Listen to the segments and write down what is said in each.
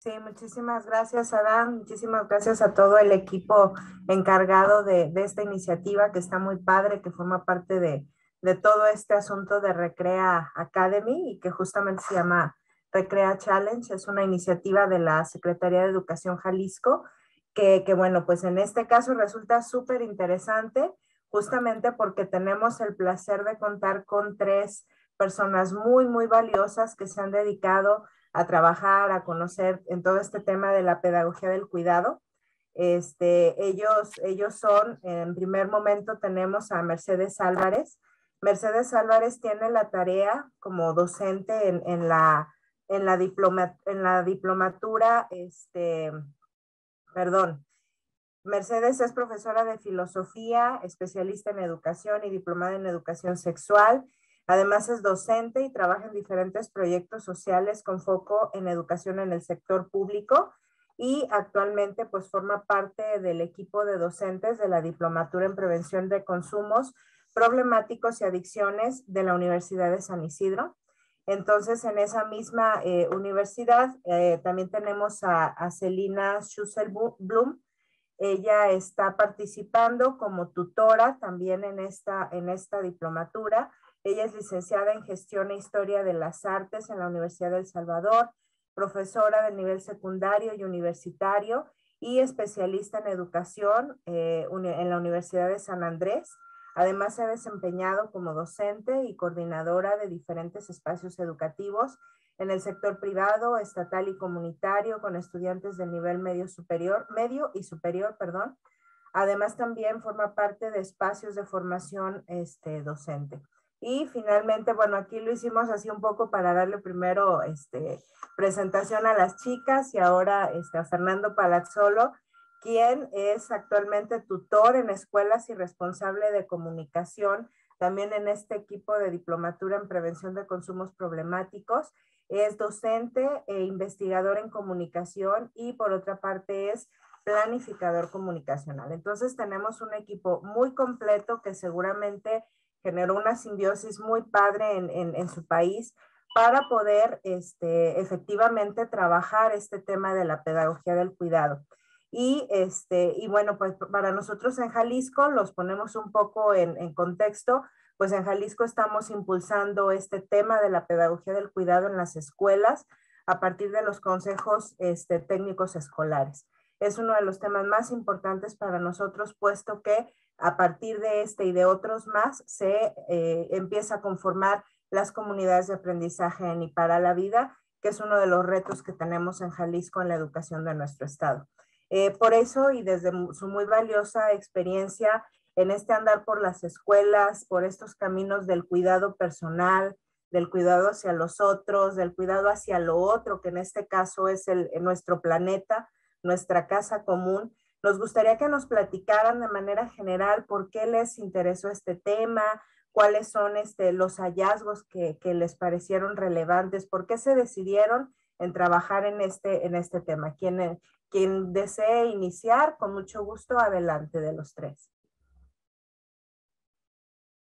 Sí, muchísimas gracias, Adán. Muchísimas gracias a todo el equipo encargado de esta iniciativa que está muy padre, que forma parte de todo este asunto de Recrea Academy y que justamente se llama Recrea Challenge. Es una iniciativa de la Secretaría de Educación Jalisco que bueno, pues en este caso resulta súper interesante, justamente porque tenemos el placer de contar con tres personas muy valiosas que se han dedicado a trabajar, a conocer en todo este tema de la pedagogía del cuidado. Ellos son, en primer momento tenemos a Mercedes Álvarez. Mercedes Álvarez tiene la tarea como docente en la diplomatura, perdón, Mercedes es profesora de filosofía, especialista en educación y diplomada en educación sexual. Además es docente y trabaja en diferentes proyectos sociales con foco en educación en el sector público y actualmente pues forma parte del equipo de docentes de la diplomatura en prevención de consumos problemáticos y adicciones de la Universidad de San Isidro. Entonces, en esa misma universidad también tenemos a Celina Schusselblum. Ella está participando como tutora también en esta diplomatura. Ella es licenciada en Gestión e Historia de las Artes en la Universidad de El Salvador, profesora del nivel secundario y universitario y especialista en educación en la Universidad de San Andrés. Además, se ha desempeñado como docente y coordinadora de diferentes espacios educativos en el sector privado, estatal y comunitario con estudiantes de nivel medio y superior, perdón. Además también forma parte de espacios de formación docente. Y finalmente, bueno, aquí lo hicimos así un poco para darle primero presentación a las chicas y ahora a Fernando Palazzolo, quien es actualmente tutor en escuelas y responsable de comunicación, también en este equipo de diplomatura en prevención de consumos problemáticos. Es docente e investigador en comunicación y por otra parte es planificador comunicacional. Entonces tenemos un equipo muy completo que seguramente generó una simbiosis muy padre en su país para poder efectivamente trabajar este tema de la pedagogía del cuidado. Y bueno, pues para nosotros en Jalisco, los ponemos un poco en contexto, pues en Jalisco estamos impulsando este tema de la pedagogía del cuidado en las escuelas a partir de los consejos técnicos escolares. Es uno de los temas más importantes para nosotros, puesto que a partir de este y de otros más se empieza a conformar las comunidades de aprendizaje en y para la vida, que es uno de los retos que tenemos en Jalisco en la educación de nuestro estado. Por eso y desde su muy valiosa experiencia en este andar por las escuelas, por estos caminos del cuidado personal, del cuidado hacia los otros, del cuidado hacia lo otro, que en este caso es nuestro planeta, nuestra casa común. Nos gustaría que nos platicaran de manera general por qué les interesó este tema, cuáles son los hallazgos que les parecieron relevantes, por qué se decidieron en trabajar en este tema. Quien desee iniciar, con mucho gusto, adelante de los tres.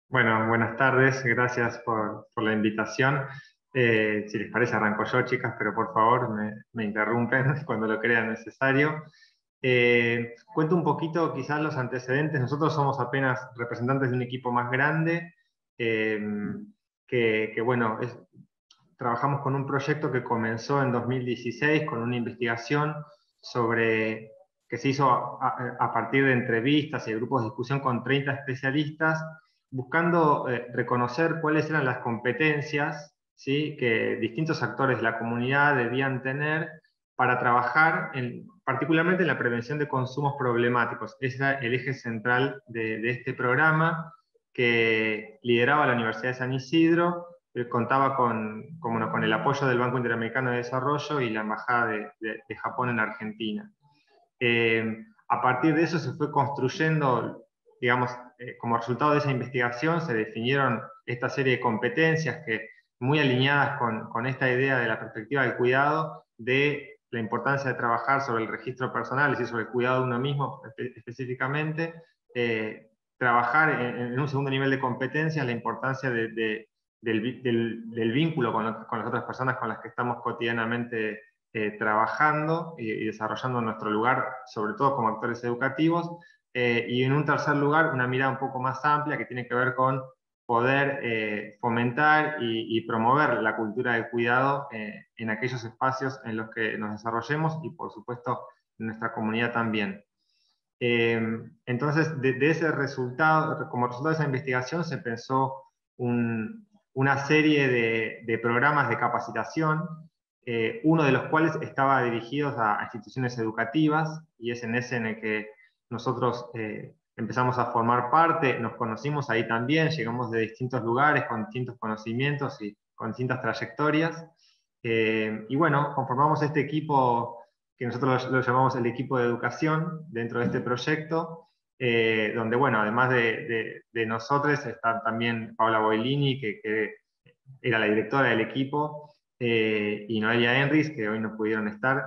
Bueno, buenas tardes, gracias por la invitación. Si les parece, arranco yo, chicas, pero por favor me interrumpen cuando lo crean necesario. Cuento un poquito quizás los antecedentes. Nosotros somos apenas representantes de un equipo más grande, bueno, trabajamos con un proyecto que comenzó en 2016 con una investigación que se hizo a partir de entrevistas y grupos de discusión con 30 especialistas, buscando reconocer cuáles eran las competencias, ¿sí?, que distintos actores de la comunidad debían tener para trabajar particularmente en la prevención de consumos problemáticos. Ese era el eje central de este programa que lideraba la Universidad de San Isidro. Contaba con el apoyo del Banco Interamericano de Desarrollo y la Embajada de Japón en Argentina. A partir de eso se fue construyendo, digamos, como resultado de esa investigación se definieron esta serie de competencias que, muy alineadas con esta idea de la perspectiva del cuidado, de la importancia de trabajar sobre el registro personal, es decir, sobre el cuidado de uno mismo específicamente, trabajar en un segundo nivel de competencias, la importancia del vínculo con las otras personas con las que estamos cotidianamente trabajando y desarrollando nuestro lugar, sobre todo como actores educativos, y en un tercer lugar, una mirada un poco más amplia que tiene que ver con poder fomentar y promover la cultura del cuidado en aquellos espacios en los que nos desarrollemos y por supuesto en nuestra comunidad también. Entonces, de ese resultado, como resultado de esa investigación, se pensó una serie de programas de capacitación, uno de los cuales estaba dirigido a instituciones educativas, y es en ese en el que nosotros empezamos a formar parte, nos conocimos ahí también, llegamos de distintos lugares, con distintos conocimientos y con distintas trayectorias, y bueno, conformamos este equipo que nosotros lo llamamos el equipo de educación dentro de este proyecto, donde, bueno, además de nosotros, está también Paola Boilini, que era la directora del equipo, y Noelia Enris, que hoy no pudieron estar,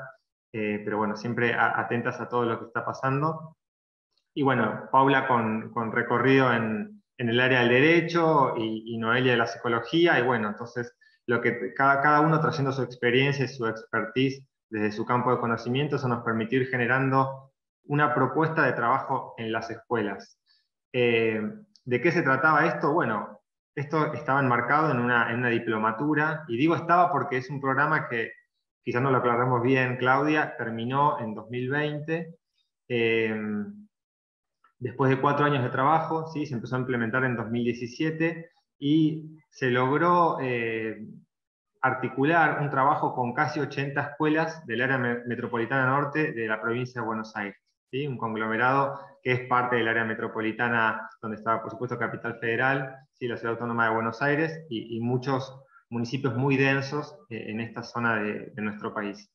pero bueno, siempre atentas a todo lo que está pasando. Y bueno, Paula con recorrido en el área del derecho y Noelia de la psicología, y bueno, entonces cada uno trayendo su experiencia y su expertise desde su campo de conocimiento, eso nos permitió ir generando una propuesta de trabajo en las escuelas. ¿De qué se trataba esto? Bueno, esto estaba enmarcado en una diplomatura, y digo estaba porque es un programa que, quizás no lo aclaramos bien, Claudia, terminó en 2020, después de 4 años de trabajo, ¿sí? Se empezó a implementar en 2017 y se logró articular un trabajo con casi 80 escuelas del área metropolitana norte de la provincia de Buenos Aires, ¿sí? Un conglomerado que es parte del área metropolitana donde estaba, por supuesto, Capital Federal, ¿sí? La Ciudad Autónoma de Buenos Aires y muchos municipios muy densos en esta zona de nuestro país.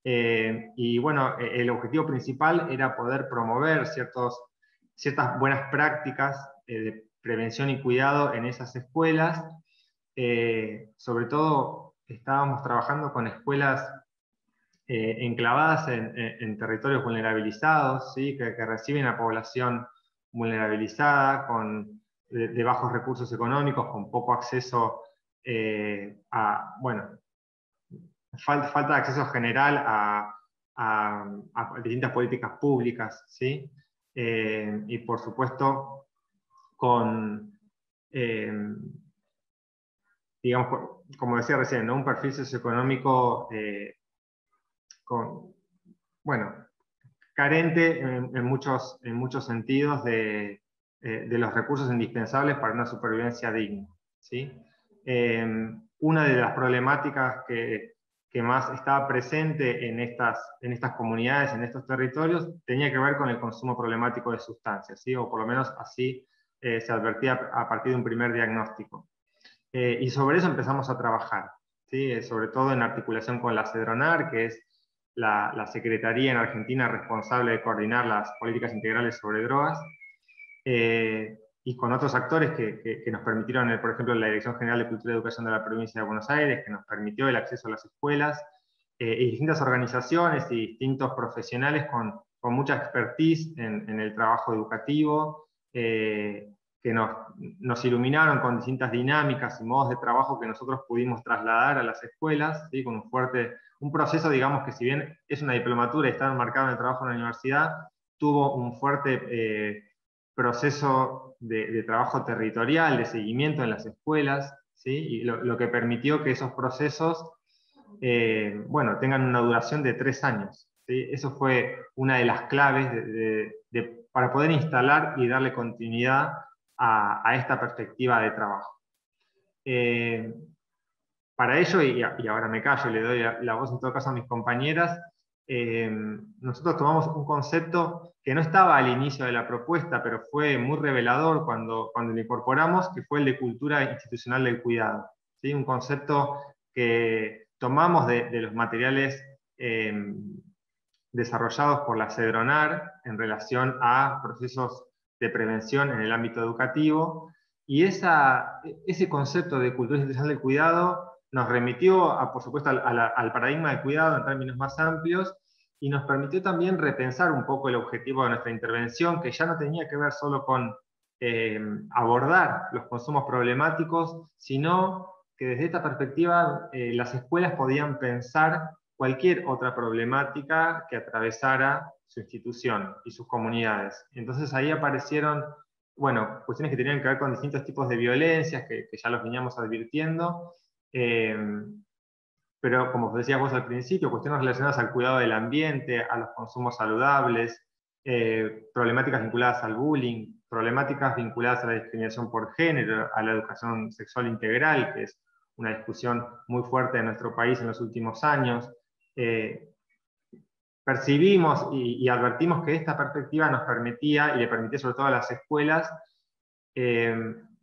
Y bueno, el objetivo principal era poder promover ciertas buenas prácticas de prevención y cuidado en esas escuelas. Sobre todo estábamos trabajando con escuelas enclavadas en territorios vulnerabilizados, ¿sí? que reciben a población vulnerabilizada, de bajos recursos económicos, con poco acceso bueno, falta de acceso general a distintas políticas públicas, ¿sí? Y por supuesto con, digamos, como decía recién, ¿no? Un perfil socioeconómico bueno, carente en muchos sentidos de los recursos indispensables para una supervivencia digna, ¿sí? Una de las problemáticas que más estaba presente en estas comunidades, en estos territorios, tenía que ver con el consumo problemático de sustancias, ¿sí? O por lo menos así se advertía a partir de un primer diagnóstico. Y sobre eso empezamos a trabajar, ¿sí? Sobre todo en articulación con la CEDRONAR, que es la Secretaría en Argentina responsable de coordinar las políticas integrales sobre drogas, y con otros actores que nos permitieron, por ejemplo, la Dirección General de Cultura y Educación de la Provincia de Buenos Aires, que nos permitió el acceso a las escuelas, y distintas organizaciones y distintos profesionales con mucha expertise en el trabajo educativo, que nos iluminaron con distintas dinámicas y modos de trabajo que nosotros pudimos trasladar a las escuelas, ¿sí? Con un proceso, digamos, que si bien es una diplomatura y está enmarcado en el trabajo en la universidad, tuvo un fuerte proceso de trabajo territorial, de seguimiento en las escuelas, ¿sí? Y lo que permitió que esos procesos bueno, tengan una duración de 3 años. ¿Sí? Eso fue una de las claves para poder instalar y darle continuidad a esta perspectiva de trabajo. Para ello, y ahora me callo y le doy la voz en todo caso a mis compañeras, nosotros tomamos un concepto que no estaba al inicio de la propuesta, pero fue muy revelador cuando lo incorporamos, que fue el de cultura institucional del cuidado. ¿Sí? Un concepto que tomamos de los materiales desarrollados por la CEDRONAR en relación a procesos de prevención en el ámbito educativo, y ese concepto de cultura institucional del cuidado nos remitió, por supuesto, al paradigma del cuidado en términos más amplios, y nos permitió también repensar un poco el objetivo de nuestra intervención, que ya no tenía que ver solo con abordar los consumos problemáticos, sino que desde esta perspectiva las escuelas podían pensar cualquier otra problemática que atravesara su institución y sus comunidades. Entonces ahí aparecieron, bueno, cuestiones que tenían que ver con distintos tipos de violencias, que ya los veníamos advirtiendo, pero como decías vos al principio, cuestiones relacionadas al cuidado del ambiente, a los consumos saludables, problemáticas vinculadas al bullying, problemáticas vinculadas a la discriminación por género, a la educación sexual integral, que es una discusión muy fuerte en nuestro país en los últimos años. Percibimos y advertimos que esta perspectiva nos permitía, y le permitía sobre todo a las escuelas,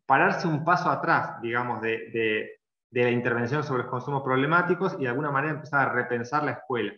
pararse un paso atrás, digamos, de la intervención sobre los consumos problemáticos y de alguna manera empezar a repensar la escuela,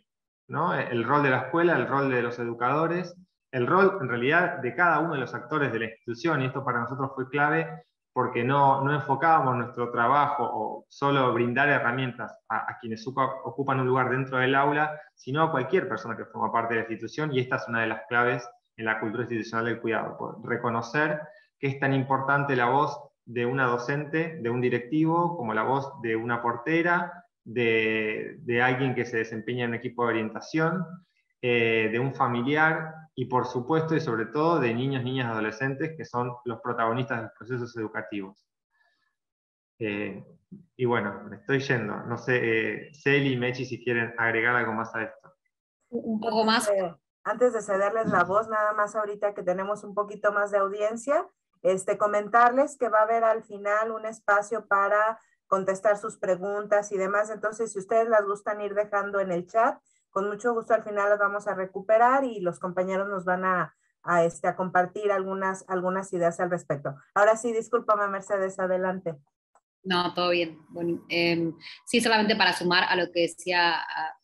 ¿no? El rol de la escuela, el rol de los educadores, el rol en realidad de cada uno de los actores de la institución, y esto para nosotros fue clave porque no enfocábamos nuestro trabajo o solo brindar herramientas a quienes ocupan un lugar dentro del aula, sino a cualquier persona que forma parte de la institución, y esta es una de las claves en la cultura institucional del cuidado, reconocer que es tan importante la voz de una docente, de un directivo, como la voz de una portera, de alguien que se desempeña en un equipo de orientación, de un familiar, y por supuesto y sobre todo de niños, niñas y adolescentes, que son los protagonistas de los procesos educativos. Y bueno, me estoy yendo. No sé, Celi y Mechi, si quieren agregar algo más a esto. Un poco más. Antes de cederles la voz, nada más ahorita que tenemos un poquito más de audiencia, comentarles que va a haber al final un espacio para contestar sus preguntas y demás. Entonces, si ustedes las gustan ir dejando en el chat, con mucho gusto al final las vamos a recuperar y los compañeros nos van a compartir algunas ideas al respecto. Ahora sí, discúlpame, Mercedes, adelante. No, todo bien. Bueno, sí, solamente para sumar a lo que decía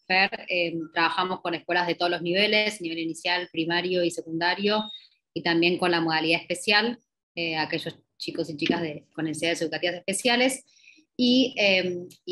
Fer, trabajamos con escuelas de todos los niveles, nivel inicial, primario y secundario, y también con la modalidad especial, aquellos chicos y chicas con necesidades educativas especiales, y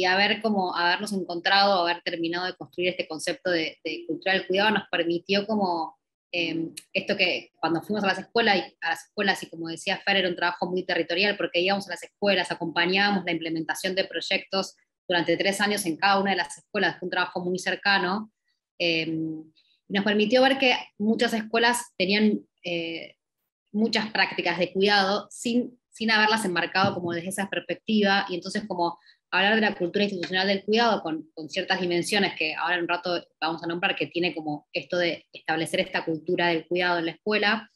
habernos encontrado, haber terminado de construir este concepto de cultura del cuidado nos permitió como esto que cuando fuimos a las escuelas, y como decía Fer, era un trabajo muy territorial porque íbamos a las escuelas, acompañábamos la implementación de proyectos durante 3 años en cada una de las escuelas, fue un trabajo muy cercano, nos permitió ver que muchas escuelas tenían muchas prácticas de cuidado sin haberlas enmarcado como desde esa perspectiva, y entonces como hablar de la cultura institucional del cuidado con ciertas dimensiones que ahora en un rato vamos a nombrar, que tiene como esto de establecer esta cultura del cuidado en la escuela,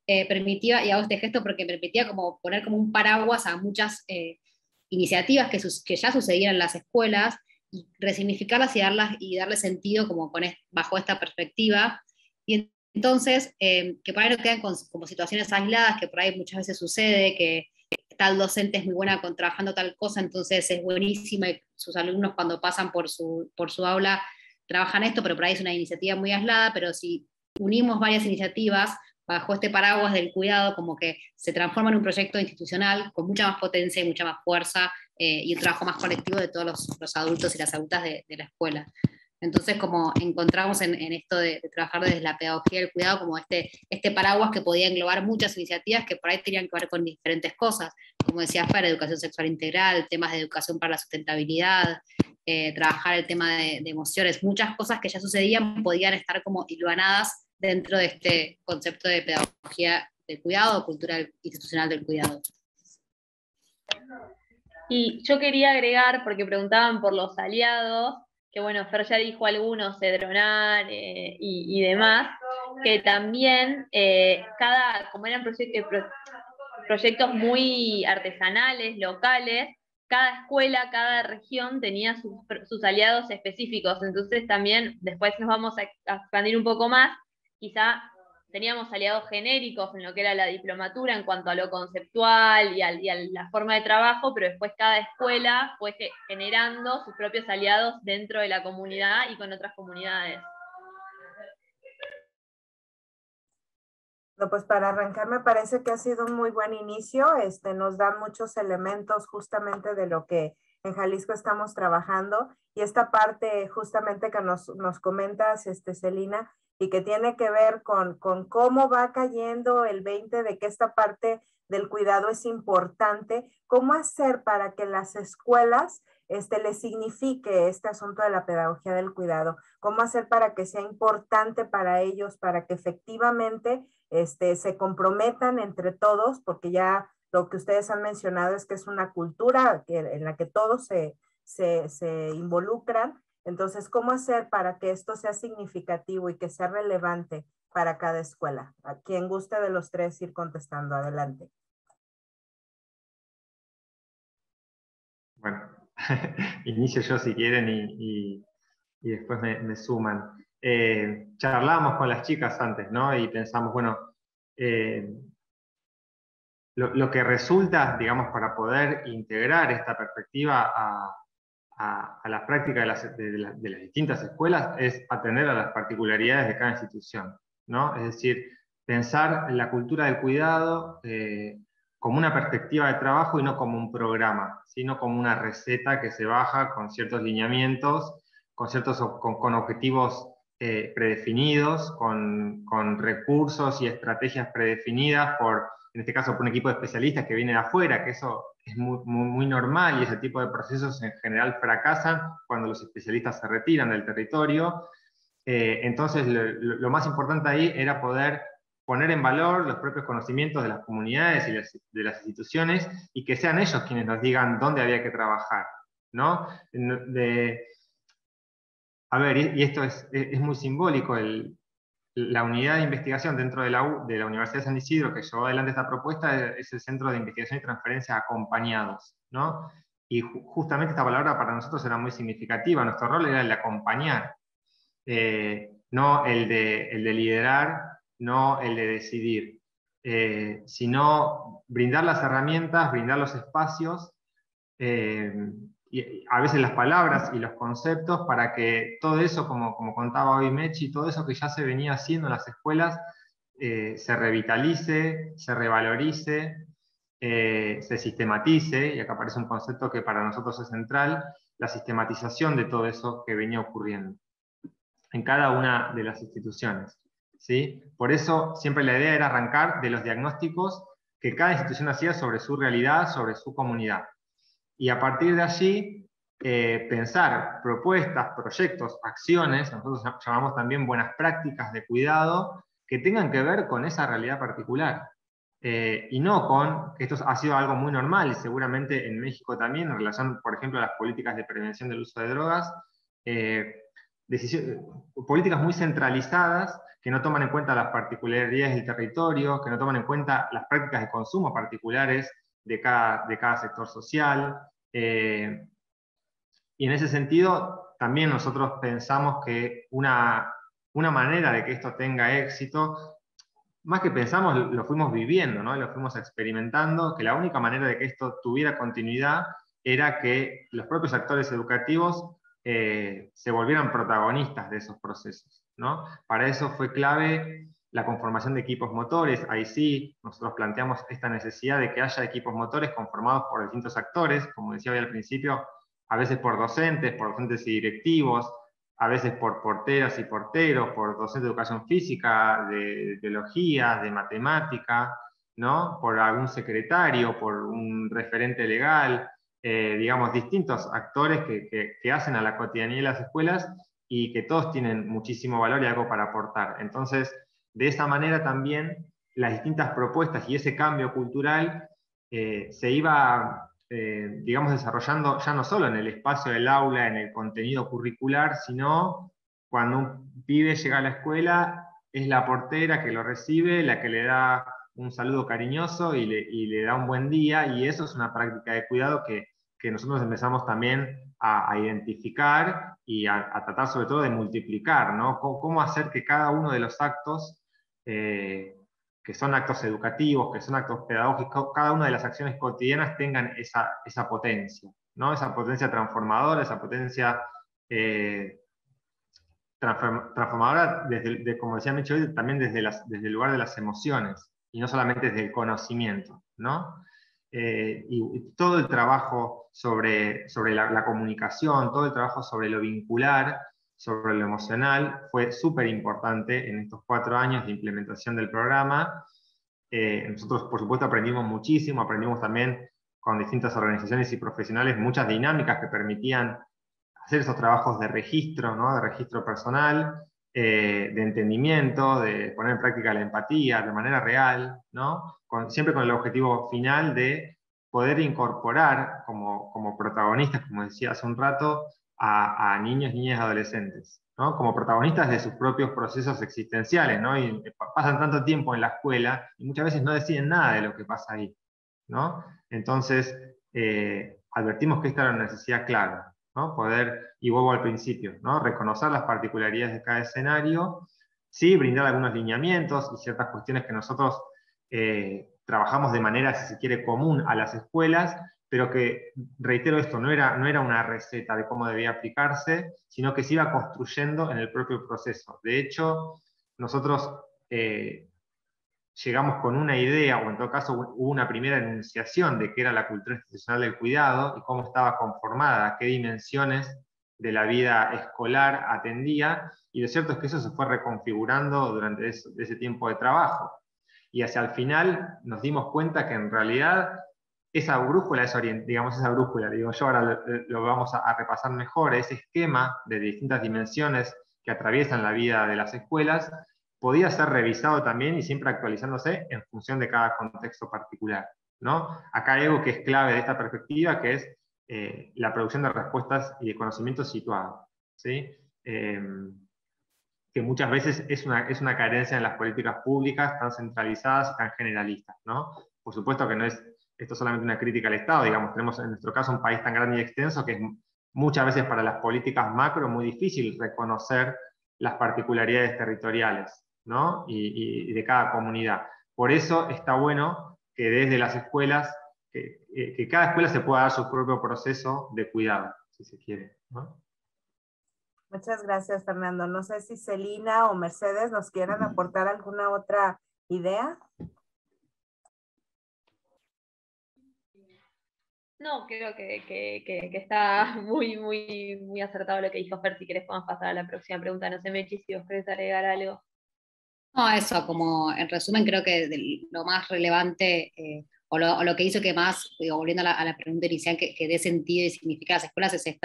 permitía, y hago este gesto porque permitía como poner como un paraguas a muchas iniciativas que ya sucedían en las escuelas, y resignificarlas y darle sentido como bajo esta perspectiva. Y entonces, que por ahí no quedan como situaciones aisladas, que por ahí muchas veces sucede, que tal docente es muy buena trabajando tal cosa, entonces es buenísima, y sus alumnos cuando pasan por su aula trabajan esto, pero por ahí es una iniciativa muy aislada, pero si unimos varias iniciativas bajo este paraguas del cuidado, como que se transforma en un proyecto institucional con mucha más potencia y mucha más fuerza, y un trabajo más colectivo de todos los adultos y las adultas de la escuela. Entonces, como encontramos en esto de trabajar desde la pedagogía del cuidado, como este paraguas que podía englobar muchas iniciativas que por ahí tenían que ver con diferentes cosas, como decía Fer, educación sexual integral, temas de educación para la sustentabilidad, trabajar el tema de emociones, muchas cosas que ya sucedían podían estar como hilvanadas dentro de este concepto de pedagogía del cuidado o cultura institucional del cuidado. Y yo quería agregar, porque preguntaban por los aliados, que bueno, Fer ya dijo algunos, Cedronar y demás, que también como eran proyectos muy artesanales, locales, cada escuela, cada región tenía sus aliados específicos, entonces también después nos vamos a expandir un poco más, quizá teníamos aliados genéricos en lo que era la diplomatura en cuanto a lo conceptual y a la forma de trabajo, pero después cada escuela fue generando sus propios aliados dentro de la comunidad y con otras comunidades. No, pues para arrancar me parece que ha sido un muy buen inicio, nos dan muchos elementos justamente de lo que en Jalisco estamos trabajando, y esta parte justamente que nos comentas, Celina, y que tiene que ver con cómo va cayendo el 20 de que esta parte del cuidado es importante, cómo hacer para que las escuelas les signifique este asunto de la pedagogía del cuidado. ¿Cómo hacer para que sea importante para ellos, para que efectivamente se comprometan entre todos? Porque ya lo que ustedes han mencionado es que es una cultura en la que todos se involucran. Entonces, ¿cómo hacer para que esto sea significativo y que sea relevante para cada escuela? A quien guste de los tres ir contestando. Adelante. Bueno, inicio yo si quieren y después me suman. Charlamos con las chicas antes, ¿no? Y pensamos, bueno, lo que resulta, digamos, para poder integrar esta perspectiva a la práctica de las distintas escuelas es atender a las particularidades de cada institución, ¿no? Es decir, pensar la cultura del cuidado como una perspectiva de trabajo y no como un programa, sino como una receta que se baja con ciertos lineamientos, con objetivos predefinidos, con recursos y estrategias predefinidas en este caso por un equipo de especialistas que viene de afuera, que eso es muy normal y ese tipo de procesos en general fracasan cuando los especialistas se retiran del territorio. Entonces lo más importante ahí era poder poner en valor los propios conocimientos de las comunidades y de las instituciones y que sean ellos quienes nos digan dónde había que trabajar, ¿no? A ver, y esto es muy simbólico, la unidad de investigación dentro de la Universidad de San Isidro que llevó adelante esta propuesta es el Centro de Investigación y Transferencia Acompañados, ¿no? Y justamente esta palabra para nosotros era muy significativa, nuestro rol era el de acompañar, no el de liderar, no el de decidir, sino brindar las herramientas, brindar los espacios, y a veces las palabras y los conceptos para que todo eso, como contaba hoy Mechi, todo eso que ya se venía haciendo en las escuelas se revitalice, se revalorice, se sistematice, y acá aparece un concepto que para nosotros es central, la sistematización de todo eso que venía ocurriendo en cada una de las instituciones, ¿sí? Por eso siempre la idea era arrancar de los diagnósticos que cada institución hacía sobre su realidad, sobre su comunidad. Y a partir de allí, pensar propuestas, proyectos, acciones, nosotros llamamos también buenas prácticas de cuidado, que tengan que ver con esa realidad particular. Y no con, que esto ha sido algo muy normal, y seguramente en México también, en relación, por ejemplo, a las políticas de prevención del uso de drogas, políticas muy centralizadas, que no toman en cuenta las particularidades del territorio, que no toman en cuenta las prácticas de consumo particulares de cada sector social. Y en ese sentido, también nosotros pensamos que una manera de que esto tenga éxito, más que pensamos, lo fuimos viviendo, ¿no? Lo fuimos experimentando, que la única manera de que esto tuviera continuidad era que los propios actores educativos se volvieran protagonistas de esos procesos, ¿no? Para eso fue clave la conformación de equipos motores. Ahí sí, nosotros planteamos esta necesidad de que haya equipos motores conformados por distintos actores, como decía hoy al principio, a veces por docentes y directivos, a veces por porteras y porteros, por docentes de educación física, de biología, de matemática, ¿no? Por algún secretario, por un referente legal, digamos, distintos actores que hacen a la cotidianidad de las escuelas y que todos tienen muchísimo valor y algo para aportar. Entonces, de esa manera también las distintas propuestas y ese cambio cultural se iba digamos, desarrollando ya no solo en el espacio del aula, en el contenido curricular, sino cuando un pibe llega a la escuela, es la portera que lo recibe, la que le da un saludo cariñoso y le da un buen día, y eso es una práctica de cuidado que nosotros empezamos también a identificar y a tratar sobre todo de multiplicar, ¿no? Cómo hacer que cada uno de los actos que son actos educativos, que son actos pedagógicos, cada una de las acciones cotidianas tengan esa potencia, ¿no? Esa potencia transformadora, esa potencia transformadora, como decía Micho hoy, también desde el lugar de las emociones, y no solamente desde el conocimiento, ¿no? Y todo el trabajo sobre la comunicación, todo el trabajo sobre lo vincular, sobre lo emocional, fue súper importante en estos 4 años de implementación del programa. Nosotros, por supuesto, aprendimos muchísimo, aprendimos también con distintas organizaciones y profesionales muchas dinámicas que permitían hacer esos trabajos de registro, ¿no? De registro personal, de entendimiento, de poner en práctica la empatía de manera real, ¿no? Siempre con el objetivo final de poder incorporar como protagonistas, como decía hace un rato, a niños, niñas y adolescentes, ¿no? Como protagonistas de sus propios procesos existenciales, ¿no? Y pasan tanto tiempo en la escuela y muchas veces no deciden nada de lo que pasa ahí, ¿no? Entonces, advertimos que esta era una necesidad clave, ¿no? Poder, y vuelvo al principio, ¿no? Reconocer las particularidades de cada escenario, sí, brindar algunos lineamientos y ciertas cuestiones que nosotros trabajamos de manera, si se quiere, común a las escuelas, pero que, reitero esto, no era una receta de cómo debía aplicarse, sino que se iba construyendo en el propio proceso. De hecho, nosotros llegamos con una idea, o en todo caso hubo una primera enunciación de qué era la cultura institucional del cuidado y cómo estaba conformada, qué dimensiones de la vida escolar atendía, y lo cierto es que eso se fue reconfigurando durante ese tiempo de trabajo. Y hacia el final nos dimos cuenta que en realidad esa brújula, digo yo, ahora lo vamos a repasar mejor, ese esquema de distintas dimensiones que atraviesan la vida de las escuelas, podía ser revisado también y siempre actualizándose en función de cada contexto particular, ¿no? Acá hay algo que es clave de esta perspectiva, que es la producción de respuestas y de conocimiento situado, ¿sí? Que muchas veces es una carencia en las políticas públicas tan centralizadas y tan generalistas, ¿no? Por supuesto que no es esto solamente una crítica al Estado, digamos, tenemos en nuestro caso un país tan grande y extenso que es muchas veces para las políticas macro muy difícil reconocer las particularidades territoriales, ¿no? Y de cada comunidad. Por eso está bueno que desde las escuelas, que cada escuela se pueda dar su propio proceso de cuidado, si se quiere, ¿no? Muchas gracias, Fernando. No sé si Celina o Mercedes nos quieran aportar alguna otra idea. No, creo que está muy acertado lo que dijo Fer. Si querés podemos pasar a la próxima pregunta. No sé, Mechi, si vos querés agregar algo. No, eso, como en resumen, creo que lo más relevante, o lo que hizo que más, digo, volviendo a la pregunta inicial, que dé sentido y significa a las escuelas, es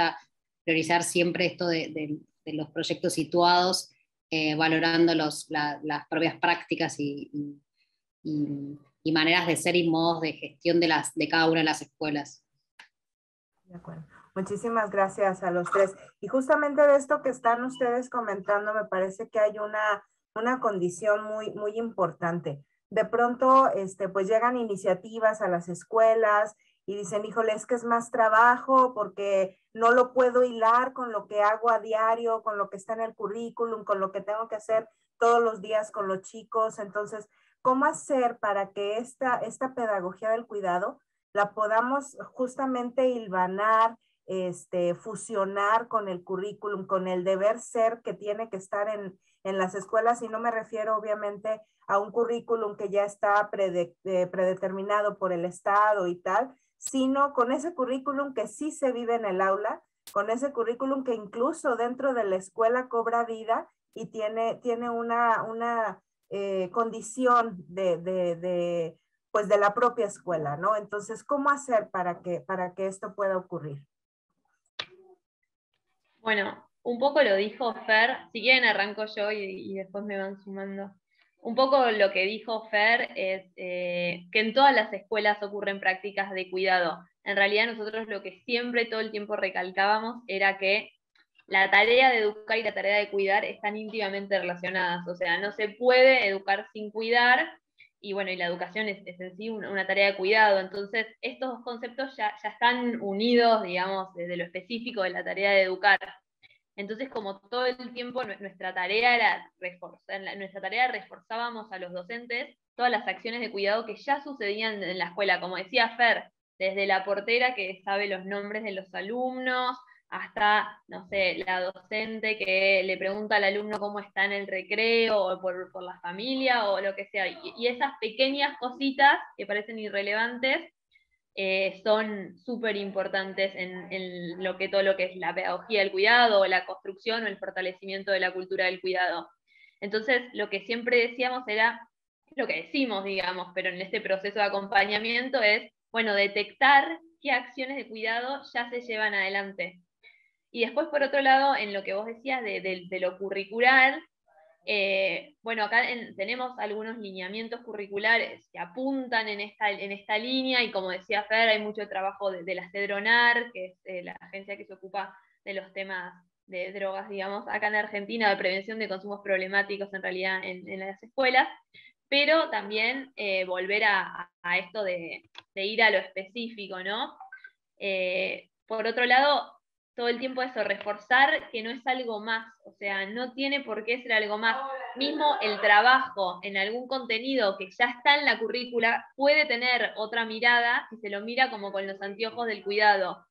priorizar siempre esto de los proyectos situados, valorando las propias prácticas y maneras de ser y modos de gestión de cada una de las escuelas. De acuerdo. Muchísimas gracias a los tres. Y justamente de esto que están ustedes comentando, me parece que hay una condición muy importante. De pronto, pues llegan iniciativas a las escuelas y dicen, híjole, es que es más trabajo porque no lo puedo hilar con lo que hago a diario, con lo que está en el currículum, con lo que tengo que hacer todos los días con los chicos. Entonces, ¿cómo hacer para que esta pedagogía del cuidado la podamos justamente hilvanar, fusionar con el currículum, con el deber ser que tiene que estar en las escuelas? Y no me refiero obviamente a un currículum que ya está predeterminado por el Estado y tal, sino con ese currículum que sí se vive en el aula, con ese currículum que incluso dentro de la escuela cobra vida y tiene una condición pues de la propia escuela, ¿no? Entonces, ¿cómo hacer para que esto pueda ocurrir? Bueno, un poco lo dijo Fer, si quieren arranco yo y después me van sumando. Un poco lo que dijo Fer es que en todas las escuelas ocurren prácticas de cuidado. En realidad nosotros lo que siempre todo el tiempo recalcábamos era que la tarea de educar y la tarea de cuidar están íntimamente relacionadas. O sea, no se puede educar sin cuidar, y bueno, y la educación es en sí una tarea de cuidado. Entonces, estos dos conceptos ya están unidos, digamos, desde lo específico de la tarea de educar. Entonces, como todo el tiempo nuestra tarea era reforzar, en nuestra tarea reforzábamos a los docentes todas las acciones de cuidado que ya sucedían en la escuela, como decía Fer, desde la portera que sabe los nombres de los alumnos, hasta, no sé, la docente que le pregunta al alumno cómo está en el recreo, o por la familia, o lo que sea. Y esas pequeñas cositas que parecen irrelevantes son súper importantes en todo lo que es la pedagogía del cuidado, o la construcción o el fortalecimiento de la cultura del cuidado. Entonces, lo que siempre decíamos era, lo que decimos, digamos, pero en este proceso de acompañamiento es, bueno, detectar qué acciones de cuidado ya se llevan adelante. Y después, por otro lado, en lo que vos decías de lo curricular, bueno, acá tenemos algunos lineamientos curriculares que apuntan en esta línea, y como decía Fer, hay mucho trabajo de la CEDRONAR, que es la agencia que se ocupa de los temas de drogas, digamos, acá en Argentina, de prevención de consumos problemáticos en realidad en las escuelas, pero también volver a esto de ir a lo específico, ¿no? Por otro lado, todo el tiempo eso, reforzar que no es algo más, o sea, no tiene por qué ser algo más. Mismo el trabajo en algún contenido que ya está en la currícula puede tener otra mirada si se lo mira como con los anteojos del cuidado.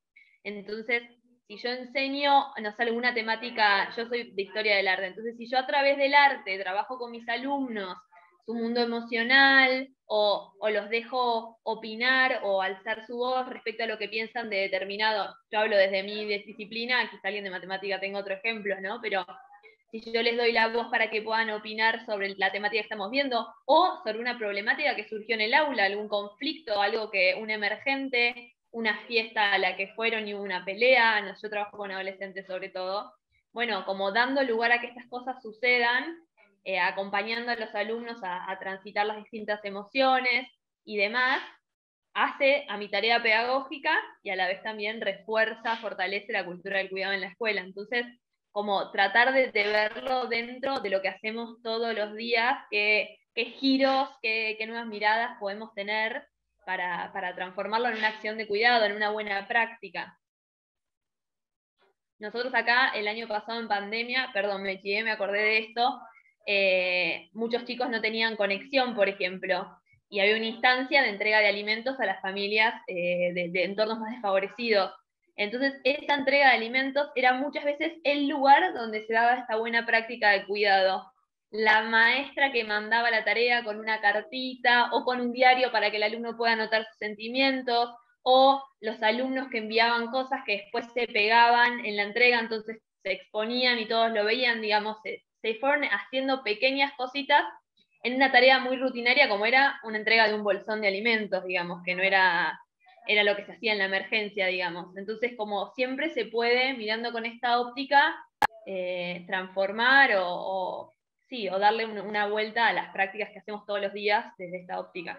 Entonces, si yo enseño, no sé, alguna temática, yo soy de historia del arte, entonces si yo a través del arte trabajo con mis alumnos su mundo emocional, o los dejo opinar o alzar su voz respecto a lo que piensan de determinado, yo hablo desde mi disciplina, quizá alguien de matemática tenga otro ejemplo, ¿no? Pero si yo les doy la voz para que puedan opinar sobre la temática que estamos viendo, o sobre una problemática que surgió en el aula, algún conflicto, algo que un emergente, una fiesta a la que fueron y hubo una pelea, no, yo trabajo con adolescentes sobre todo, bueno, como dando lugar a que estas cosas sucedan, acompañando a los alumnos a transitar las distintas emociones y demás, hace a mi tarea pedagógica y a la vez también refuerza, fortalece la cultura del cuidado en la escuela. Entonces, como tratar de verlo dentro de lo que hacemos todos los días, qué giros, qué nuevas miradas podemos tener para transformarlo en una acción de cuidado, en una buena práctica. Nosotros acá, el año pasado en pandemia, perdón, me acordé de esto, muchos chicos no tenían conexión, por ejemplo, y había una instancia de entrega de alimentos a las familias de entornos más desfavorecidos. Entonces, esa entrega de alimentos era muchas veces el lugar donde se daba esta buena práctica de cuidado. La maestra que mandaba la tarea con una cartita o con un diario para que el alumno pueda anotar sus sentimientos, o los alumnos que enviaban cosas que después se pegaban en la entrega, entonces se exponían y todos lo veían, digamos, se fueron haciendo pequeñas cositas en una tarea muy rutinaria como era una entrega de un bolsón de alimentos, digamos, que no era lo que se hacía en la emergencia, digamos. Entonces, como siempre se puede, mirando con esta óptica, transformar o darle una vuelta a las prácticas que hacemos todos los días desde esta óptica.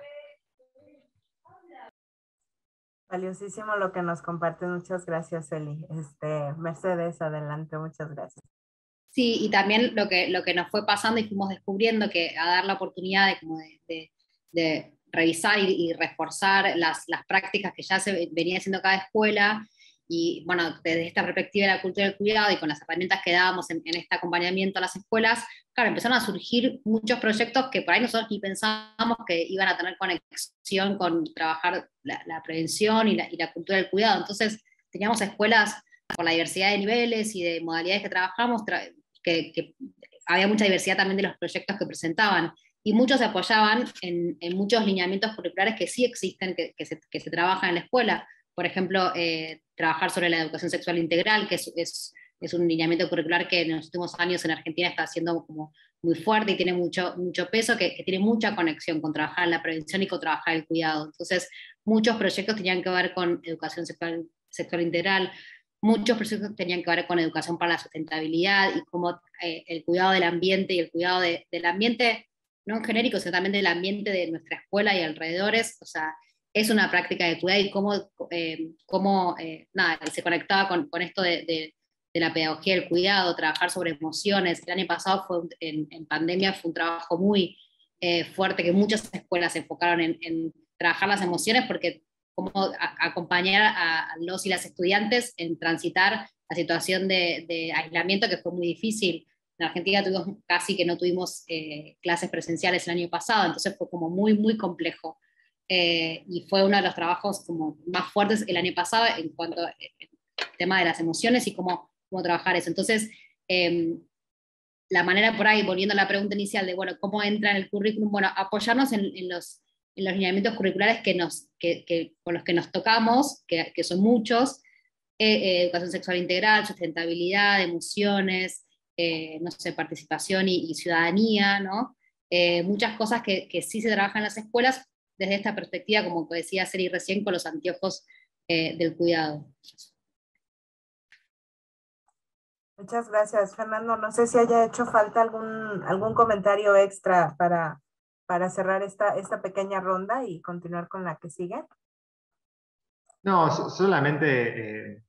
Valiosísimo lo que nos compartes, muchas gracias, Eli. Mercedes, adelante, muchas gracias. Sí, y también lo que nos fue pasando y fuimos descubriendo que a dar la oportunidad de revisar y reforzar las prácticas que ya se venía haciendo cada escuela, y bueno, desde esta perspectiva de la cultura del cuidado y con las herramientas que dábamos en este acompañamiento a las escuelas, claro, empezaron a surgir muchos proyectos que por ahí nosotros ni pensábamos que iban a tener conexión con trabajar la prevención y la cultura del cuidado. Entonces teníamos escuelas por la diversidad de niveles y de modalidades que trabajamos, que había mucha diversidad también de los proyectos que presentaban, y muchos se apoyaban en muchos lineamientos curriculares que sí existen, que se trabajan en la escuela. Por ejemplo, trabajar sobre la educación sexual integral, que es un lineamiento curricular que en los últimos años en Argentina está siendo como muy fuerte y tiene mucho peso, que tiene mucha conexión con trabajar en la prevención y con trabajar el cuidado. Entonces, muchos proyectos tenían que ver con educación sexual integral, muchos proyectos tenían que ver con educación para la sustentabilidad y cómo el cuidado del ambiente y el cuidado del ambiente, no en genérico, sino también del ambiente de nuestra escuela y alrededores, o sea, es una práctica de cuidado, y cómo se conectaba con esto de la pedagogía del cuidado, trabajar sobre emociones. El año pasado en pandemia fue un trabajo muy fuerte, que muchas escuelas se enfocaron en trabajar las emociones, porque cómo acompañar a los y las estudiantes en transitar la situación de aislamiento, que fue muy difícil. En Argentina casi que no tuvimos clases presenciales el año pasado, entonces fue como muy, muy complejo. Y fue uno de los trabajos como más fuertes el año pasado en cuanto al tema de las emociones y cómo trabajar eso. Entonces, la manera por ahí, volviendo a la pregunta inicial de, bueno, ¿cómo entra en el currículum? Bueno, apoyarnos en los lineamientos curriculares con los que nos tocamos, que son muchos: educación sexual integral, sustentabilidad, emociones, no sé, participación y ciudadanía, ¿no? Muchas cosas que sí se trabajan en las escuelas, desde esta perspectiva, como decía Celi recién, con los anteojos del cuidado. Muchas gracias, Fernando. No sé si haya hecho falta algún comentario extra para cerrar esta pequeña ronda y continuar con la que sigue. No, solamente,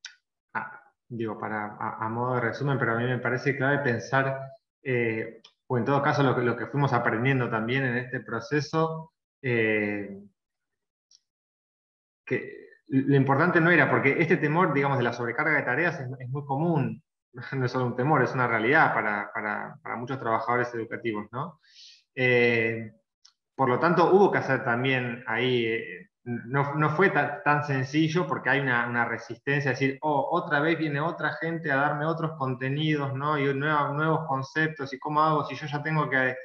digo, a modo de resumen, pero a mí me parece clave pensar, o en todo caso lo que fuimos aprendiendo también en este proceso, que lo importante no era, porque este temor, digamos, de la sobrecarga de tareas es muy común, no es solo un temor, es una realidad para muchos trabajadores educativos, ¿no? Por lo tanto, hubo que hacer también ahí, no fue tan sencillo porque hay una resistencia a decir, oh, otra vez viene otra gente a darme otros contenidos, ¿no? Y nuevos conceptos, y cómo hago si yo ya tengo que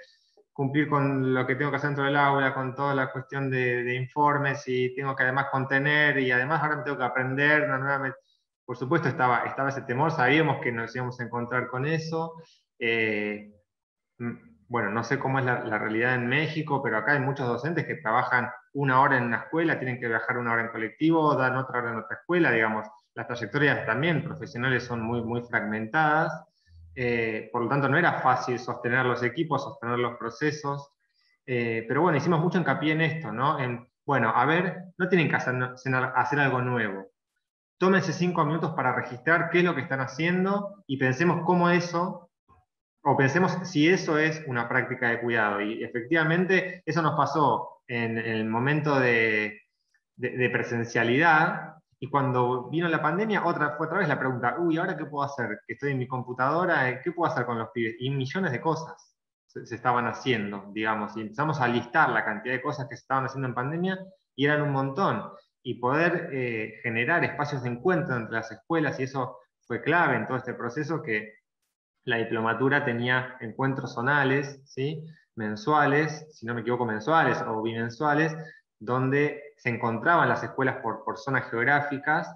cumplir con lo que tengo que hacer dentro del aula, con toda la cuestión de informes, y tengo que además contener, y además ahora me tengo que aprender una nueva. Por supuesto estaba ese temor, sabíamos que nos íbamos a encontrar con eso. Bueno, no sé cómo es la realidad en México, pero acá hay muchos docentes que trabajan 1 hora en una escuela, tienen que viajar 1 hora en colectivo, dan otra hora en otra escuela, digamos. Las trayectorias también profesionales son muy fragmentadas. Por lo tanto, no era fácil sostener los equipos, sostener los procesos. Pero bueno, hicimos mucho hincapié en esto, ¿no? Bueno, a ver, no tienen que hacer algo nuevo. Tómense 5 minutos para registrar qué es lo que están haciendo y pensemos cómo eso, o pensemos si eso es una práctica de cuidado. Y efectivamente eso nos pasó en el momento de presencialidad, y cuando vino la pandemia fue otra vez la pregunta, uy, ¿ahora qué puedo hacer? Que estoy en mi computadora, ¿qué puedo hacer con los pibes? Y millones de cosas se estaban haciendo, digamos, y empezamos a listar la cantidad de cosas que se estaban haciendo en pandemia, y eran un montón. Y poder generar espacios de encuentro entre las escuelas, y eso fue clave en todo este proceso, que la diplomatura tenía encuentros zonales, ¿sí? Mensuales, si no me equivoco, mensuales o bimensuales, donde se encontraban las escuelas por zonas geográficas,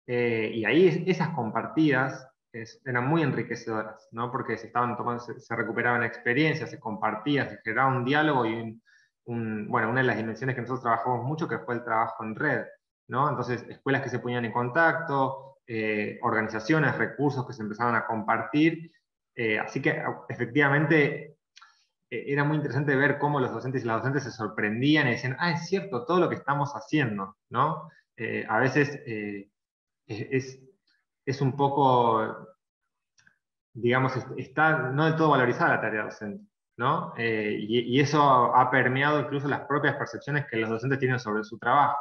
y ahí esas compartidas eran muy enriquecedoras, ¿no? Porque se recuperaban experiencias, se compartían, se generaba un diálogo y bueno, una de las dimensiones que nosotros trabajamos mucho, que fue el trabajo en red, ¿no? Entonces, escuelas que se ponían en contacto, organizaciones, recursos que se empezaban a compartir. Así que efectivamente era muy interesante ver cómo los docentes y las docentes se sorprendían y decían, es cierto, todo lo que estamos haciendo, ¿no? A veces es un poco, digamos, está no del todo valorizada la tarea docente, ¿no? Y eso ha permeado incluso las propias percepciones que los docentes tienen sobre su trabajo,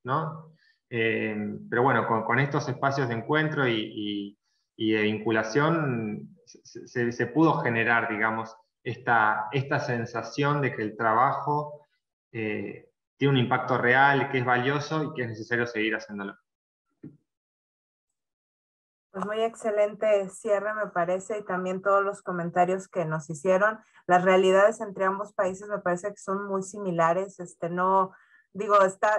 ¿no? Pero bueno, con estos espacios de encuentro y de vinculación se pudo generar, digamos, esta sensación de que el trabajo tiene un impacto real, que es valioso y que es necesario seguir haciéndolo. Pues muy excelente cierre, me parece, y también todos los comentarios que nos hicieron. Las realidades entre ambos países me parece que son muy similares. No, digo,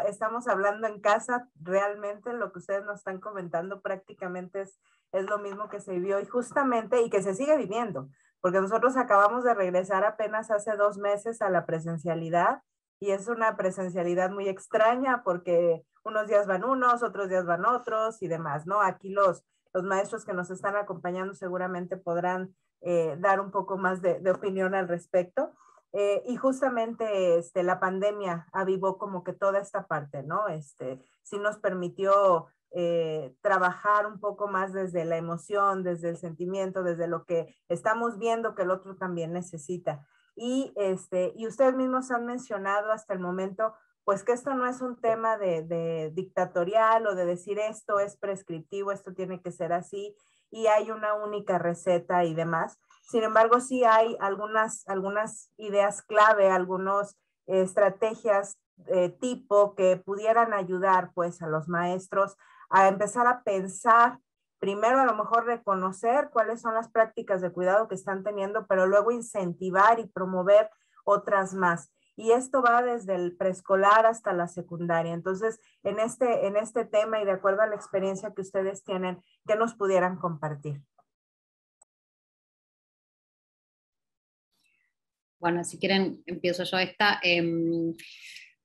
estamos hablando en casa, realmente lo que ustedes nos están comentando prácticamente es lo mismo que se vivió y justamente, y que se sigue viviendo, porque nosotros acabamos de regresar apenas hace 2 meses a la presencialidad, y es una presencialidad muy extraña porque unos días van unos, otros días van otros y demás, ¿no? Aquí los maestros que nos están acompañando seguramente podrán dar un poco más de opinión al respecto. Y justamente la pandemia avivó como que toda esta parte, ¿no? Sí nos permitió trabajar un poco más desde la emoción, desde el sentimiento, desde lo que estamos viendo que el otro también necesita. Y ustedes mismos han mencionado hasta el momento pues que esto no es un tema de dictatorial o de decir esto es prescriptivo, esto tiene que ser así y hay una única receta y demás. Sin embargo, sí hay algunas ideas clave, algunas estrategias tipo que pudieran ayudar pues a los maestros a empezar a pensar, primero a lo mejor reconocer cuáles son las prácticas de cuidado que están teniendo, pero luego incentivar y promover otras más. Y esto va desde el preescolar hasta la secundaria. Entonces, en este tema y de acuerdo a la experiencia que ustedes tienen, ¿qué nos pudieran compartir? Bueno, si quieren, empiezo yo esta.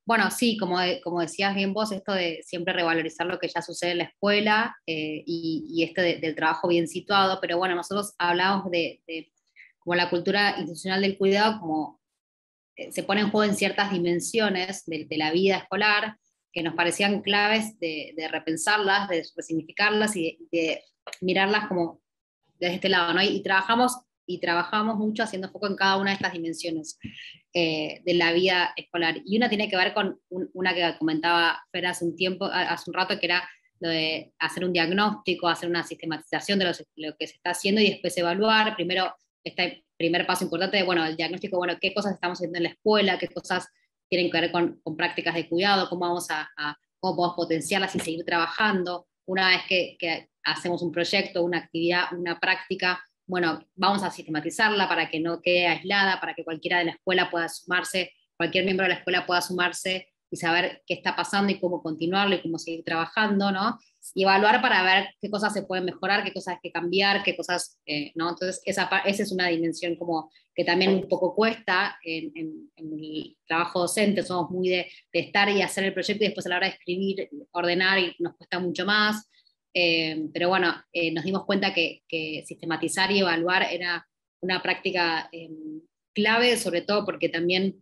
Bueno, sí, como decías bien vos, esto de siempre revalorizar lo que ya sucede en la escuela y este del trabajo bien situado, pero bueno, nosotros hablamos de como la cultura institucional del cuidado, como se pone en juego en ciertas dimensiones de la vida escolar que nos parecían claves de repensarlas, de resignificarlas y de mirarlas como desde este lado, ¿no? Y trabajamos mucho haciendo foco en cada una de estas dimensiones de la vida escolar. Y una tiene que ver con una que comentaba Fer hace un rato, que era lo de hacer un diagnóstico, hacer una sistematización de lo que se está haciendo y después evaluar. Primero, este primer paso importante de, bueno, el diagnóstico, bueno, qué cosas estamos haciendo en la escuela, qué cosas tienen que ver con prácticas de cuidado, cómo cómo podemos potenciarlas y seguir trabajando. Una vez que hacemos un proyecto, una actividad, una práctica, bueno, vamos a sistematizarla para que no quede aislada, para que cualquiera de la escuela pueda sumarse, cualquier miembro de la escuela pueda sumarse y saber qué está pasando y cómo continuarlo y cómo seguir trabajando, ¿no? Y evaluar para ver qué cosas se pueden mejorar, qué cosas hay que cambiar, qué cosas, ¿no? Entonces, esa es una dimensión como que también un poco cuesta en el trabajo docente, somos muy de estar y hacer el proyecto y después a la hora de escribir, ordenar, y nos cuesta mucho más. Pero bueno, nos dimos cuenta que sistematizar y evaluar era una práctica clave, sobre todo porque también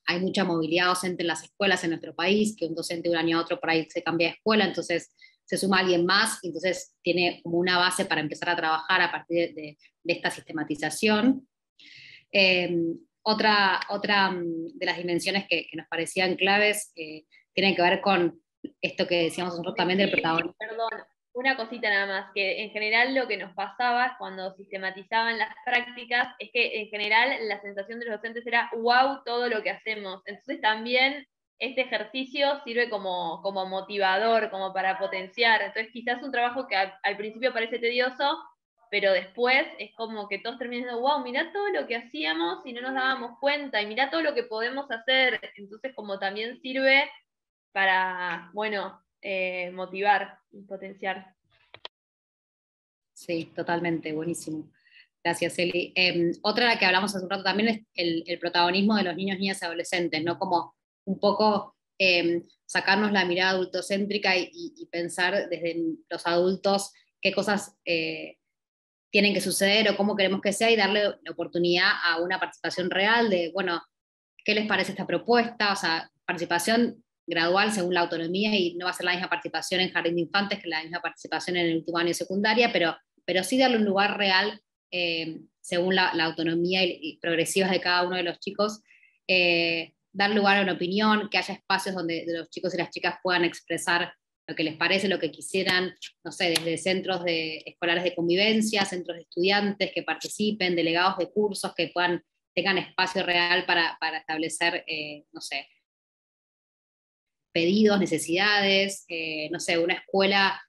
hay mucha movilidad docente en las escuelas en nuestro país, que un docente de un año a otro por ahí se cambia de escuela, entonces se suma alguien más, y entonces tiene como una base para empezar a trabajar a partir de esta sistematización. Eh, otra de las dimensiones que nos parecían claves tienen que ver con esto que decíamos nosotros también del protagonismo. Perdón, una cosita nada más, que en general lo que nos pasaba cuando sistematizaban las prácticas es que en general la sensación de los docentes era wow todo lo que hacemos. Entonces también este ejercicio sirve como motivador, como para potenciar. Entonces quizás un trabajo que al principio parece tedioso, pero después es como que todos terminan diciendo, wow, mirá todo lo que hacíamos y no nos dábamos cuenta, y mirá todo lo que podemos hacer. Entonces como también sirve para, bueno, motivar y potenciar. Sí, totalmente, buenísimo. Gracias, Eli. Otra de la que hablamos hace un rato también es el protagonismo de los niños, niñas y adolescentes, ¿no? Como un poco sacarnos la mirada adultocéntrica y pensar desde los adultos qué cosas tienen que suceder o cómo queremos que sea, y darle la oportunidad a una participación real de, bueno, ¿qué les parece esta propuesta? O sea, participación gradual según la autonomía, y no va a ser la misma participación en jardín de infantes que la misma participación en el último año de secundaria, pero sí darle un lugar real según la autonomía y progresivas de cada uno de los chicos, dar lugar a una opinión, que haya espacios donde los chicos y las chicas puedan expresar lo que les parece, lo que quisieran, no sé, desde centros escolares de convivencia, centros de estudiantes que participen, delegados de cursos que tengan espacio real para establecer, no sé, pedidos, necesidades, no sé, una escuela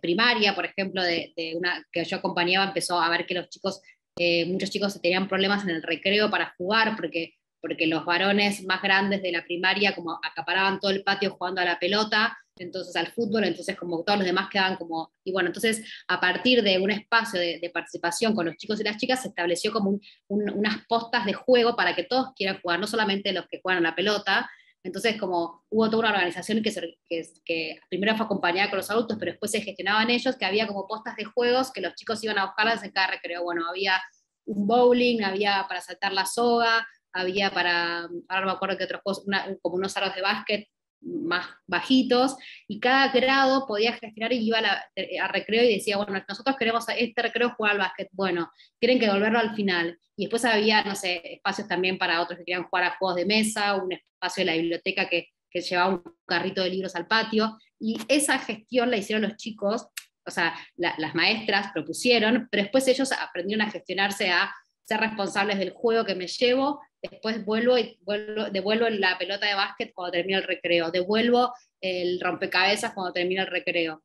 primaria, por ejemplo, de una que yo acompañaba, empezó a ver que muchos chicos tenían problemas en el recreo para jugar, porque los varones más grandes de la primaria como acaparaban todo el patio jugando a la pelota, entonces al fútbol, entonces como todos los demás quedaban como, y bueno, entonces a partir de un espacio de participación con los chicos y las chicas se estableció como unas postas de juego para que todos quieran jugar, no solamente los que juegan a la pelota. Entonces, como hubo toda una organización que primero fue acompañada con los adultos, pero después se gestionaban ellos, que había como postas de juegos que los chicos iban a buscarlas en cada recreo. Bueno, había un bowling, había para saltar la soga, había ahora no me acuerdo qué otros juegos, como unos aros de básquet más bajitos, y cada grado podía gestionar y iba a recreo y decía, bueno, nosotros queremos este recreo jugar al básquet, bueno, tienen que devolverlo al final. Y después había, no sé, espacios también para otros que querían jugar a juegos de mesa, un espacio de la biblioteca que llevaba un carrito de libros al patio, y esa gestión la hicieron los chicos, o sea, las maestras propusieron, pero después ellos aprendieron a gestionarse, a ser responsables del juego que me llevo, después devuelvo la pelota de básquet cuando termina el recreo, devuelvo el rompecabezas cuando termina el recreo.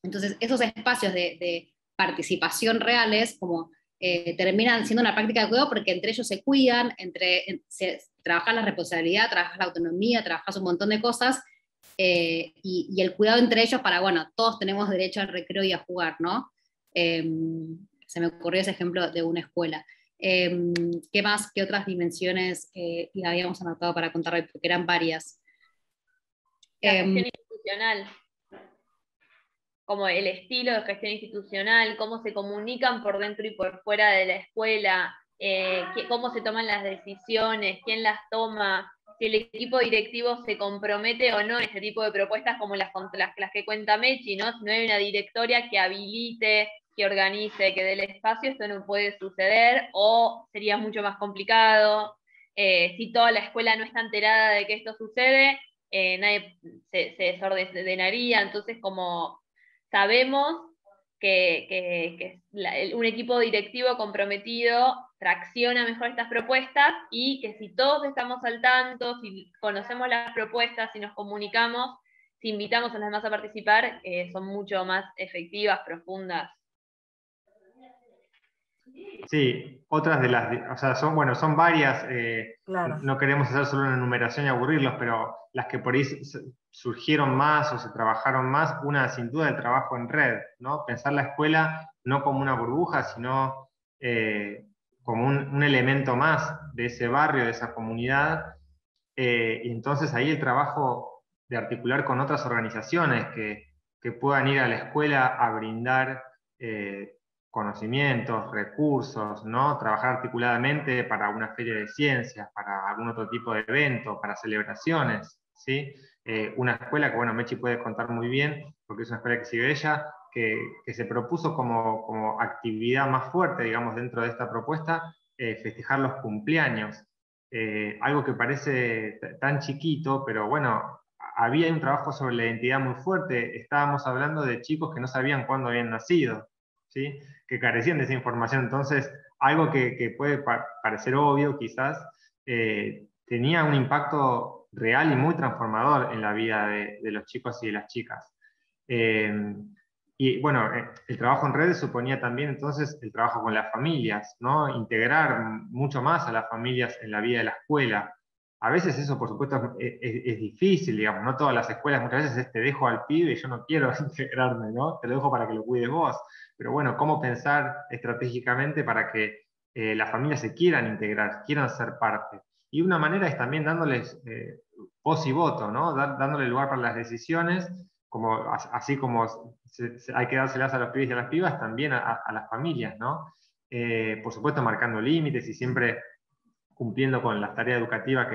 Entonces, esos espacios de participación reales, como terminan siendo una práctica de cuidado, porque entre ellos se cuidan, trabajan la responsabilidad, trabajan la autonomía, trabajan un montón de cosas, y el cuidado entre ellos para, bueno, todos tenemos derecho al recreo y a jugar, ¿no? Se me ocurrió ese ejemplo de una escuela. ¿Qué más, qué otras dimensiones y habíamos anotado para contar hoy? Porque eran varias. La gestión institucional, como el estilo de gestión institucional, cómo se comunican por dentro y por fuera de la escuela, cómo se toman las decisiones, quién las toma, si el equipo directivo se compromete o no en este tipo de propuestas como las que cuenta Mechi, ¿no? Si no hay una directoria que habilite, que organice, que dé el espacio, esto no puede suceder, o sería mucho más complicado. Si toda la escuela no está enterada de que esto sucede, nadie se desordenaría. Entonces, como sabemos que un equipo directivo comprometido tracciona mejor estas propuestas, y que si todos estamos al tanto, si conocemos las propuestas, si nos comunicamos, si invitamos a los demás a participar, son mucho más efectivas, profundas. Sí, otras de las, o sea, son varias, Claro. no queremos hacer solo una enumeración y aburrirlos, pero las que por ahí surgieron más o se trabajaron más, una sin duda el trabajo en red, ¿no? Pensar la escuela no como una burbuja, sino como un elemento más de ese barrio, de esa comunidad, y entonces ahí el trabajo de articular con otras organizaciones que puedan ir a la escuela a brindar conocimientos, recursos, ¿no? Trabajar articuladamente para una feria de ciencias, para algún otro tipo de evento, para celebraciones, ¿sí? Una escuela que, bueno, Mechi puede contar muy bien, porque es una escuela que sigue ella, que se propuso como actividad más fuerte, digamos, dentro de esta propuesta, festejar los cumpleaños. Algo que parece tan chiquito, pero bueno, había un trabajo sobre la identidad muy fuerte. Estábamos hablando de chicos que no sabían cuándo habían nacido, ¿sí? Que carecían de esa información. Entonces, algo que puede parecer obvio quizás, tenía un impacto real y muy transformador en la vida de los chicos y de las chicas. Y bueno, el trabajo en redes suponía también entonces el trabajo con las familias, ¿no? Integrar mucho más a las familias en la vida de la escuela. A veces eso, por supuesto, es difícil, digamos, no todas las escuelas, muchas veces es te dejo al pibe y yo no quiero integrarme, ¿no? Te lo dejo para que lo cuides vos. Pero bueno, ¿cómo pensar estratégicamente para que las familias se quieran integrar, quieran ser parte? Y una manera es también dándoles voz y voto, ¿no? Dándole lugar para las decisiones, como, así como hay que dárselas a los pibes y a las pibas, también a las familias, ¿no? Por supuesto, marcando límites y siempre cumpliendo con las tareas educativas,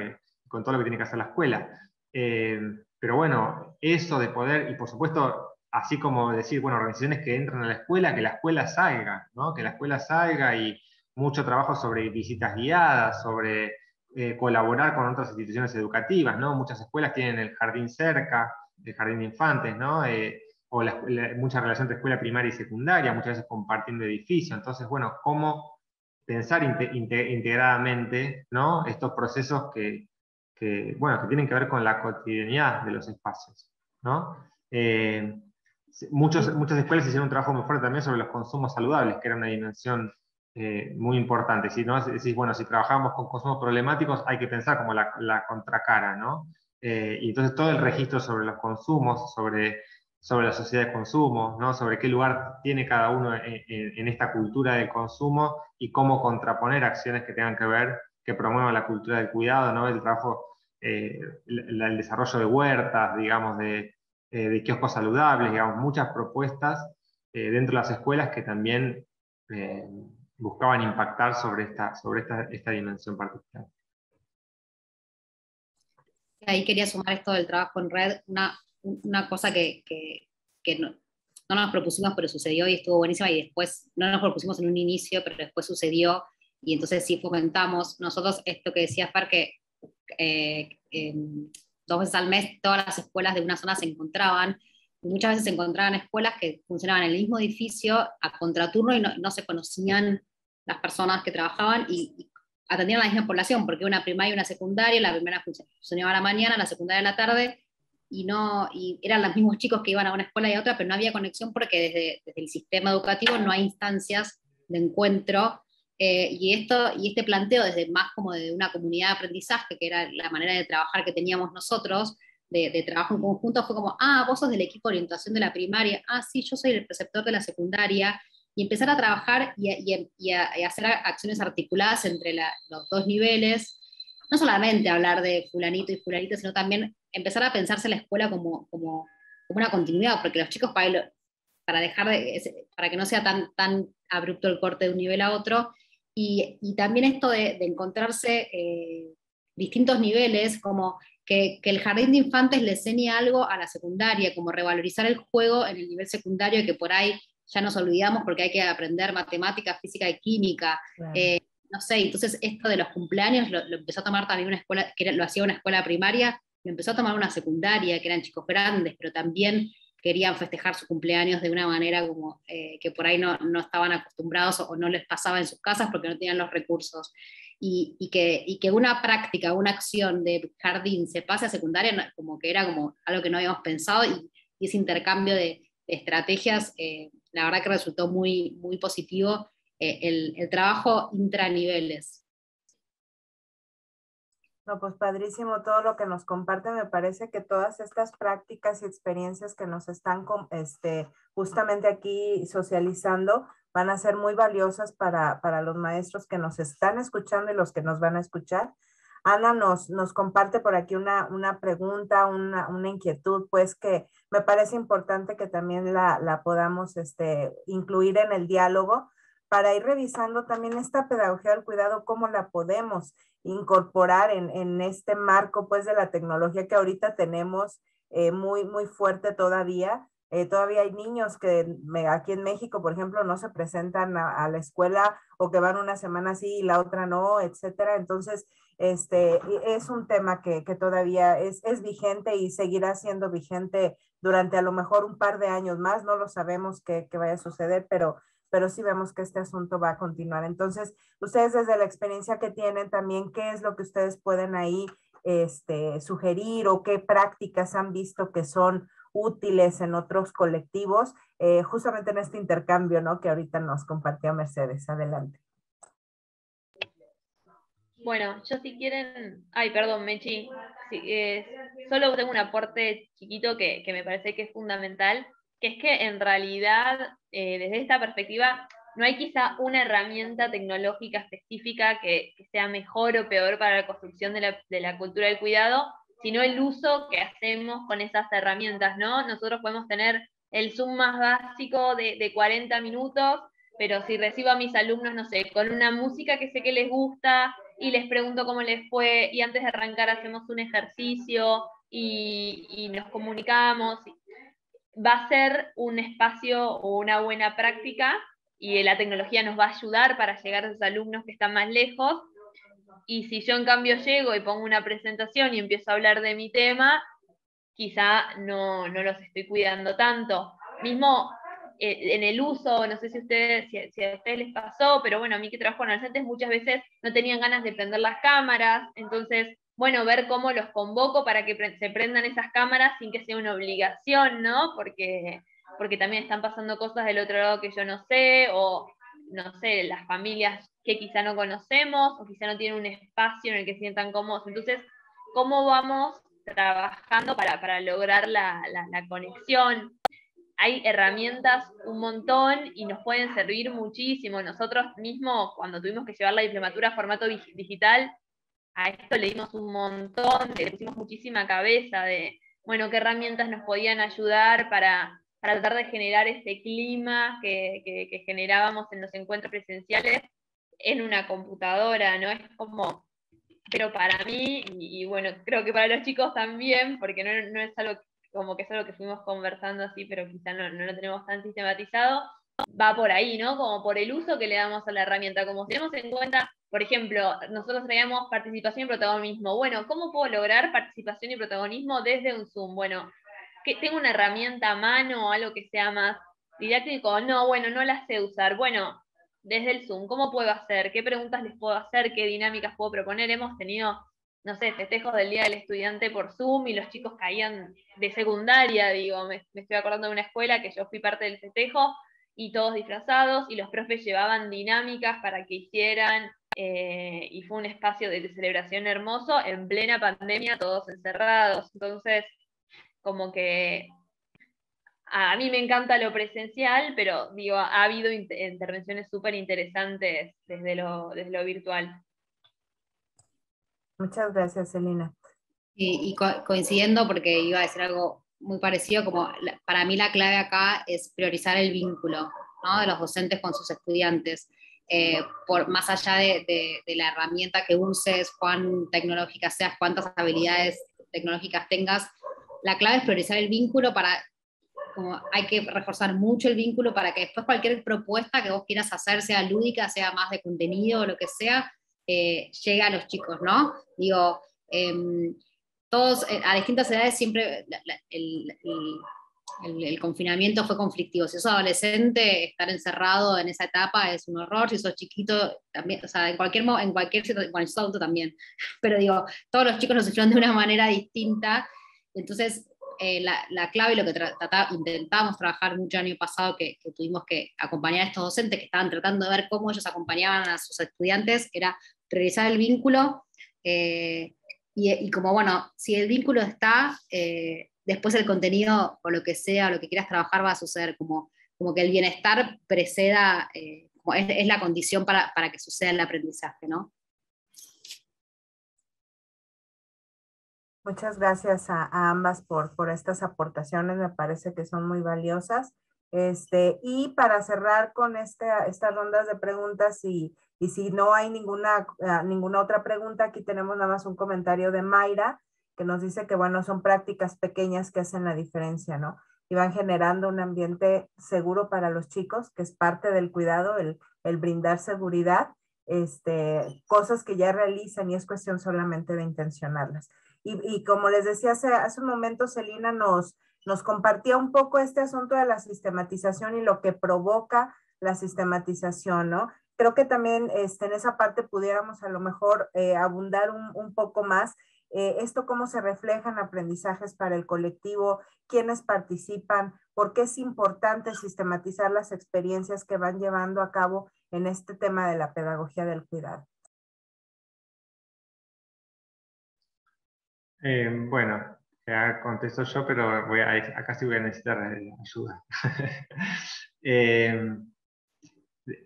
con todo lo que tiene que hacer la escuela. Pero bueno, eso de poder, y por supuesto, así como decir, bueno, organizaciones que entran a la escuela salga, ¿no? Que la escuela salga, y mucho trabajo sobre visitas guiadas, sobre colaborar con otras instituciones educativas, ¿no? Muchas escuelas tienen el jardín cerca, el jardín de infantes, ¿no? O mucha relación entre escuela primaria y secundaria, muchas veces compartiendo edificio. Entonces, bueno, ¿cómo pensar integradamente, ¿no? Estos procesos bueno, que tienen que ver con la cotidianidad de los espacios, ¿no? Muchas escuelas hicieron un trabajo muy fuerte también sobre los consumos saludables, que era una dimensión muy importante. Si no decís, bueno, si trabajamos con consumos problemáticos, hay que pensar como la contracara, ¿no? Y entonces todo el registro sobre los consumos, sobre la sociedad de consumo, ¿no? Sobre qué lugar tiene cada uno en esta cultura del consumo, y cómo contraponer acciones que tengan que ver, que promuevan la cultura del cuidado, ¿no? El trabajo, el desarrollo de huertas, digamos, de kioscos saludables, digamos, muchas propuestas dentro de las escuelas que también buscaban impactar sobre esta dimensión particular. Ahí quería sumar esto del trabajo en red, una cosa que no nos propusimos, pero sucedió y estuvo buenísima, y después no nos propusimos en un inicio, pero después sucedió, y entonces sí fomentamos nosotros esto que decía Fer, que 2 veces al mes todas las escuelas de una zona se encontraban, y muchas veces se encontraban escuelas que funcionaban en el mismo edificio a contraturno, y no se conocían las personas que trabajaban, y atendían a la misma población, porque una primaria y una secundaria, la primera funcionaba a la mañana, la secundaria a la tarde, y eran los mismos chicos que iban a una escuela y a otra, pero no había conexión porque desde el sistema educativo no hay instancias de encuentro, y este planteo desde más como de una comunidad de aprendizaje, que era la manera de trabajar que teníamos nosotros, de trabajo en conjunto, fue como, vos sos del equipo de orientación de la primaria, sí, yo soy el preceptor de la secundaria, y empezar a trabajar y a hacer acciones articuladas entre los dos niveles, no solamente hablar de fulanito y fulanito, sino también empezar a pensarse la escuela como una continuidad, porque los chicos para que no sea tan abrupto el corte de un nivel a otro, y también esto de encontrarse distintos niveles, como que el jardín de infantes le enseñe algo a la secundaria, como revalorizar el juego en el nivel secundario, que por ahí ya nos olvidamos porque hay que aprender matemáticas, física y química. Claro. No sé, entonces esto de los cumpleaños lo empezó a tomar también una escuela, lo hacía una escuela primaria, lo empezó a tomar una secundaria, que eran chicos grandes, pero también querían festejar su cumpleaños de una manera como que por ahí no estaban acostumbrados o no les pasaba en sus casas porque no tenían los recursos. Y que una práctica, una acción de jardín se pase a secundaria, como que era como algo que no habíamos pensado, y ese intercambio de estrategias, la verdad que resultó muy, muy positivo, el trabajo intraniveles. No, pues padrísimo todo lo que nos comparte. Me parece que todas estas prácticas y experiencias que nos están justamente aquí socializando van a ser muy valiosas para los maestros que nos están escuchando y los que nos van a escuchar. Ana nos comparte por aquí una pregunta, una inquietud, pues que me parece importante que también la podamos incluir en el diálogo para ir revisando también esta pedagogía del cuidado, cómo la podemos incorporar en este marco pues de la tecnología que ahorita tenemos muy, muy fuerte todavía. Todavía hay niños que aquí en México, por ejemplo, no se presentan a la escuela o que van una semana sí y la otra no, etcétera. Entonces, es un tema que todavía es vigente y seguirá siendo vigente durante a lo mejor un par de años más. No lo sabemos qué vaya a suceder, pero sí vemos que este asunto va a continuar. Entonces, ustedes desde la experiencia que tienen también, ¿qué es lo que ustedes pueden ahí sugerir o qué prácticas han visto que son útiles en otros colectivos, justamente en este intercambio, ¿no? Que ahorita nos compartió Mercedes. Adelante. Bueno, yo si quieren, ay, perdón, Mechi, sí, solo tengo un aporte chiquito que me parece que es fundamental, que es que en realidad, desde esta perspectiva, no hay quizá una herramienta tecnológica específica que sea mejor o peor para la construcción de la cultura del cuidado, sino el uso que hacemos con esas herramientas, ¿no? Nosotros podemos tener el Zoom más básico de 40 minutos, pero si recibo a mis alumnos, no sé, con una música que sé que les gusta, y les pregunto cómo les fue, y antes de arrancar hacemos un ejercicio y nos comunicamos. Va a ser un espacio o una buena práctica, y la tecnología nos va a ayudar para llegar a esos alumnos que están más lejos. Y si yo en cambio llego y pongo una presentación y empiezo a hablar de mi tema, quizá no los estoy cuidando tanto. Mismo en el uso, no sé si a ustedes les pasó, pero bueno, a mí que trabajo con adolescentes muchas veces no tenían ganas de prender las cámaras, entonces, bueno, ver cómo los convoco para que se prendan esas cámaras sin que sea una obligación, ¿no? Porque también están pasando cosas del otro lado que yo no sé, o no sé, las familias que quizá no conocemos, o quizá no tienen un espacio en el que se sientan cómodos. Entonces, ¿cómo vamos trabajando para lograr la conexión? Hay herramientas un montón y nos pueden servir muchísimo. Nosotros mismos, cuando tuvimos que llevar la diplomatura a formato digital, a esto le dimos un montón, le pusimos muchísima cabeza de, bueno, qué herramientas nos podían ayudar para tratar de generar ese clima que generábamos en los encuentros presenciales en una computadora, ¿no? Es como, pero para mí, y bueno, creo que para los chicos también, porque no es algo como que es algo que fuimos conversando así, pero quizá no lo tenemos tan sistematizado, va por ahí, ¿no? Como por el uso que le damos a la herramienta. Como si tenemos en cuenta, por ejemplo, nosotros traíamos participación y protagonismo. Bueno, ¿cómo puedo lograr participación y protagonismo desde un Zoom? Bueno, que tengo una herramienta a mano o algo que sea más didáctico. No, bueno, no la sé usar. Bueno, desde el Zoom, ¿cómo puedo hacer? ¿Qué preguntas les puedo hacer? ¿Qué dinámicas puedo proponer? Hemos tenido, no sé, festejos del Día del Estudiante por Zoom y los chicos caían de secundaria, digo, me estoy acordando de una escuela que yo fui parte del festejo y todos disfrazados y los profes llevaban dinámicas para que hicieran y fue un espacio de celebración hermoso en plena pandemia, todos encerrados. Entonces, como que a mí me encanta lo presencial, pero digo, ha habido intervenciones súper interesantes desde lo virtual. Muchas gracias, Celina. Y coincidiendo, porque iba a decir algo muy parecido, como para mí la clave acá es priorizar el vínculo, ¿no?, de los docentes con sus estudiantes. Por más allá de la herramienta que uses, cuán tecnológica seas, cuántas habilidades tecnológicas tengas, la clave es priorizar el vínculo como hay que reforzar mucho el vínculo para que después cualquier propuesta que vos quieras hacer, sea lúdica, sea más de contenido o lo que sea, llegue a los chicos, ¿no? Digo, todos a distintas edades siempre el confinamiento fue conflictivo. Si sos adolescente, estar encerrado en esa etapa es un horror. Si sos chiquito, también, o sea, en cualquier situación, bueno, si sos adulto también, pero digo, todos los chicos lo sufrieron de una manera distinta. Entonces, la clave y lo que intentamos trabajar mucho el año pasado, que tuvimos que acompañar a estos docentes que estaban tratando de ver cómo ellos acompañaban a sus estudiantes, era priorizar el vínculo, y como, bueno, si el vínculo está, después el contenido o lo que sea, o lo que quieras trabajar va a suceder, como que el bienestar preceda, es la condición para que suceda el aprendizaje, ¿no? Muchas gracias a ambas por estas aportaciones, me parece que son muy valiosas. Y para cerrar con estas rondas de preguntas, y si no hay ninguna otra pregunta, aquí tenemos nada más un comentario de Mayra, que nos dice que, bueno, son prácticas pequeñas que hacen la diferencia, ¿no? Y van generando un ambiente seguro para los chicos, que es parte del cuidado, el brindar seguridad, cosas que ya realizan, y es cuestión solamente de intencionarlas. Y como les decía hace un momento, Celina nos compartía un poco este asunto de la sistematización y lo que provoca la sistematización, ¿no? Creo que también en esa parte pudiéramos a lo mejor abundar un poco más. Esto cómo se refleja en aprendizajes para el colectivo, quiénes participan, por qué es importante sistematizar las experiencias que van llevando a cabo en este tema de la pedagogía del cuidado. Bueno, ya contesto yo, pero acá sí voy a necesitar ayuda.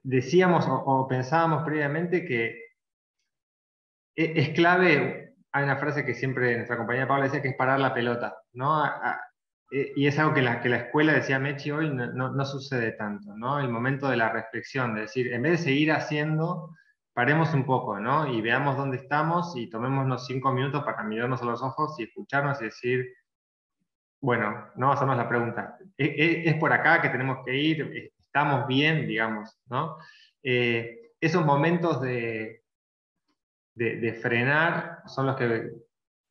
Decíamos o pensábamos previamente que es clave, hay una frase que siempre nuestra compañera Paula decía, que es parar la pelota, ¿no? Y es algo que la escuela, decía Mechi hoy, no sucede tanto, ¿no? El momento de la reflexión, de decir, en vez de seguir haciendo, paremos un poco, ¿no? Y veamos dónde estamos y tomémonos 5 minutos para mirarnos a los ojos y escucharnos y decir, bueno, no hacernos la pregunta, ¿es por acá que tenemos que ir? ¿Estamos bien, digamos, ¿no? Esos momentos de frenar son los que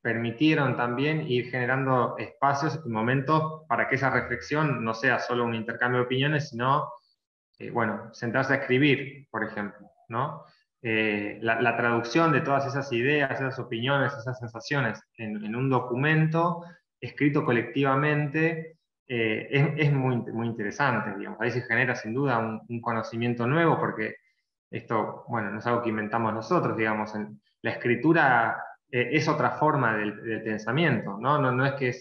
permitieron también ir generando espacios y momentos para que esa reflexión no sea solo un intercambio de opiniones, sino, bueno, sentarse a escribir, por ejemplo, ¿no? La traducción de todas esas ideas, esas opiniones, esas sensaciones en un documento escrito colectivamente, es muy, muy interesante, digamos. Ahí se genera sin duda un conocimiento nuevo, porque esto, bueno, no es algo que inventamos nosotros, digamos. La escritura es otra forma del pensamiento, ¿no? No es que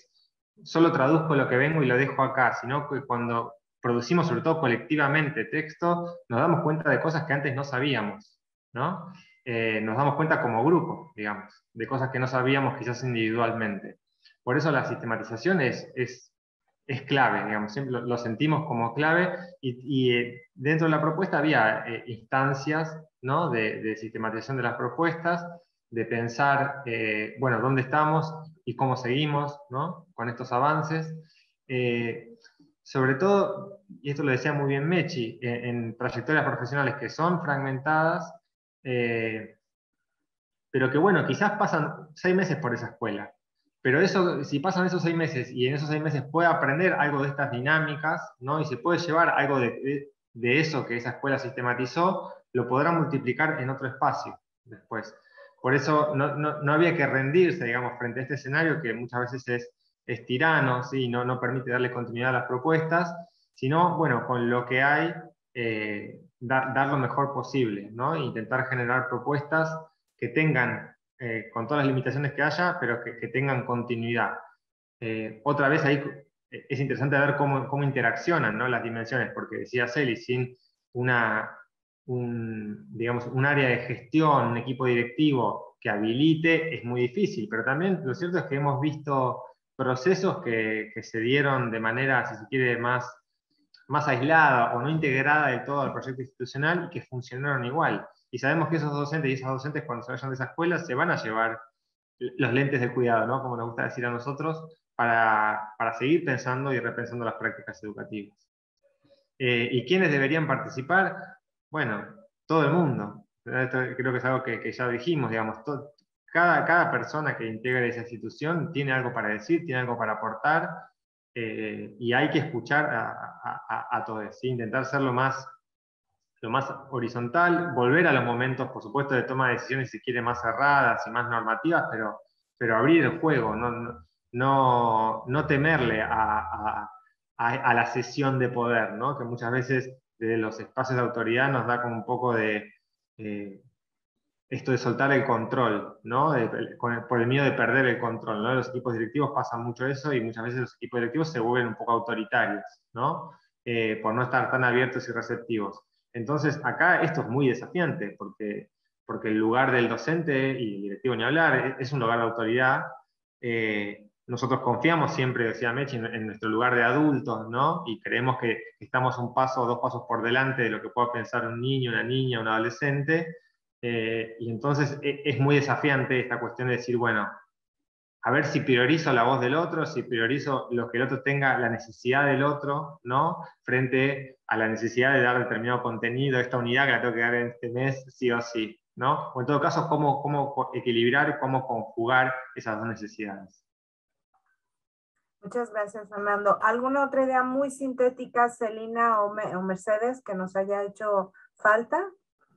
solo traduzco lo que vengo y lo dejo acá, sino que cuando producimos, sobre todo colectivamente, texto, nos damos cuenta de cosas que antes no sabíamos, ¿no? Nos damos cuenta como grupo, digamos, de cosas que no sabíamos quizás individualmente. Por eso la sistematización es clave, digamos, siempre lo sentimos como clave, y dentro de la propuesta había instancias, ¿no?, de sistematización de las propuestas, de pensar, bueno, dónde estamos y cómo seguimos, ¿no?, con estos avances. Sobre todo, y esto lo decía muy bien Mechi, en trayectorias profesionales que son fragmentadas, pero que, bueno, quizás pasan 6 meses por esa escuela. Pero eso, si pasan esos 6 meses y en esos 6 meses puede aprender algo de estas dinámicas, ¿no?, y se puede llevar algo de eso que esa escuela sistematizó, lo podrá multiplicar en otro espacio después. Por eso no había que rendirse, digamos, frente a este escenario que muchas veces es tirano, ¿sí?, no permite darle continuidad a las propuestas, sino, bueno, con lo que hay, dar lo mejor posible, ¿no?, intentar generar propuestas que tengan, con todas las limitaciones que haya, pero que tengan continuidad. Otra vez ahí es interesante ver cómo interaccionan, ¿no?, las dimensiones, porque decía Celi, sin digamos, un área de gestión, un equipo directivo que habilite, es muy difícil, pero también lo cierto es que hemos visto procesos que se dieron de manera, si se quiere, más aislada o no integrada del todo al proyecto institucional y que funcionaron igual. Y sabemos que esos docentes y esas docentes, cuando se vayan de esa escuela, se van a llevar los lentes de cuidado, ¿no?, como nos gusta decir a nosotros, para seguir pensando y repensando las prácticas educativas. ¿Y quiénes deberían participar? Bueno, todo el mundo. Esto creo que es algo que ya dijimos, digamos, cada persona que integre esa institución tiene algo para decir, tiene algo para aportar, y hay que escuchar a todos, ¿sí? Intentar ser lo más horizontal, volver a los momentos, por supuesto, de toma de decisiones, si quiere, más cerradas y más normativas, pero abrir el juego, no temerle a la cesión de poder, ¿no?, que muchas veces desde los espacios de autoridad nos da como un poco de esto de soltar el control, ¿no?, por el miedo de perder el control, ¿no? Los equipos directivos pasan mucho eso, y muchas veces los equipos directivos se vuelven un poco autoritarios, ¿no?, por no estar tan abiertos y receptivos. Entonces acá esto es muy desafiante, porque el lugar del docente y el directivo ni hablar, es un lugar de autoridad. Nosotros confiamos siempre, decía Mechi, en nuestro lugar de adultos, ¿no?, y creemos que estamos un paso o dos pasos por delante de lo que pueda pensar un niño, una niña, un adolescente, y entonces es muy desafiante esta cuestión de decir, bueno, a ver si priorizo la voz del otro, si priorizo lo que el otro tenga, la necesidad del otro, ¿no?, frente a la necesidad de dar determinado contenido, esta unidad que la tengo que dar en este mes, sí o sí, ¿no? O en todo caso, cómo equilibrar, cómo conjugar esas dos necesidades. Muchas gracias, Fernando. ¿Alguna otra idea muy sintética, Celina o Mercedes, que nos haya hecho falta?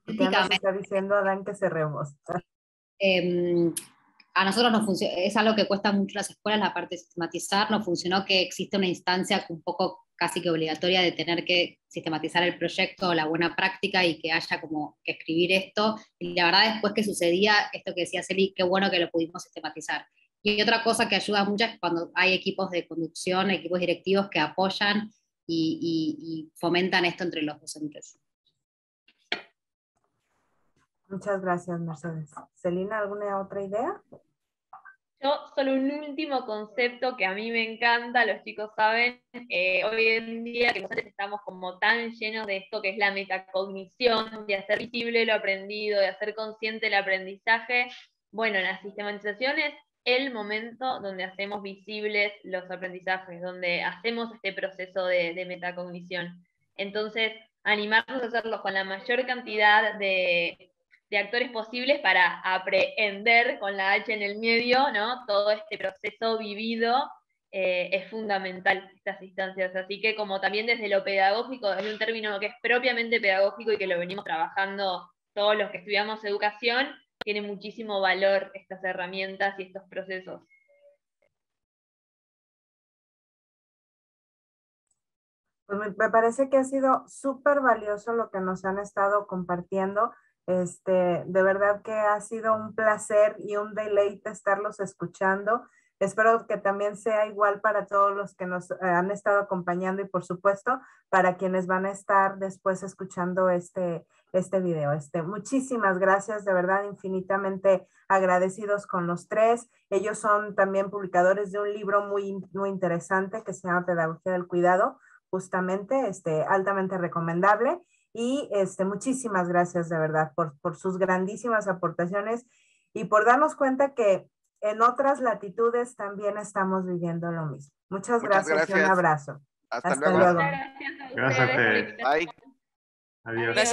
Ya nos está diciendo Adán que cerremos. A nosotros nos funciona, es algo que cuesta mucho a las escuelas, la parte de sistematizar. Nos funcionó que existe una instancia un poco casi que obligatoria de tener que sistematizar el proyecto o la buena práctica, y que haya como que escribir esto. Y la verdad, después que sucedía esto que decía Celi, qué bueno que lo pudimos sistematizar. Y otra cosa que ayuda mucho es cuando hay equipos de conducción, equipos directivos que apoyan y fomentan esto entre los docentes. Muchas gracias, Mercedes. Celina, ¿alguna otra idea? Yo, solo un último concepto que a mí me encanta, los chicos saben, hoy en día que nosotros estamos como tan llenos de esto que es la metacognición, de hacer visible lo aprendido, de hacer consciente el aprendizaje. Bueno, la sistematización es el momento donde hacemos visibles los aprendizajes, donde hacemos este proceso de metacognición. Entonces, animarnos a hacerlo con la mayor cantidad de actores posibles para aprehender, con la H en el medio, ¿no?, todo este proceso vivido. Es fundamental estas instancias, así que como también desde lo pedagógico, desde un término que es propiamente pedagógico y que lo venimos trabajando todos los que estudiamos educación, tiene muchísimo valor estas herramientas y estos procesos. Pues me parece que ha sido súper valioso lo que nos han estado compartiendo. De verdad que ha sido un placer y un deleite estarlos escuchando. Espero que también sea igual para todos los que nos han estado acompañando, y por supuesto para quienes van a estar después escuchando este video. Muchísimas gracias, de verdad, infinitamente agradecidos con los tres. Ellos son también publicadores de un libro muy, muy interesante que se llama Pedagogía del Cuidado, justamente, altamente recomendable. Y muchísimas gracias de verdad por sus grandísimas aportaciones y por darnos cuenta que en otras latitudes también estamos viviendo lo mismo. Muchas gracias y un abrazo. Hasta luego. Gracias a ustedes. Gracias a ustedes. Bye. Adiós.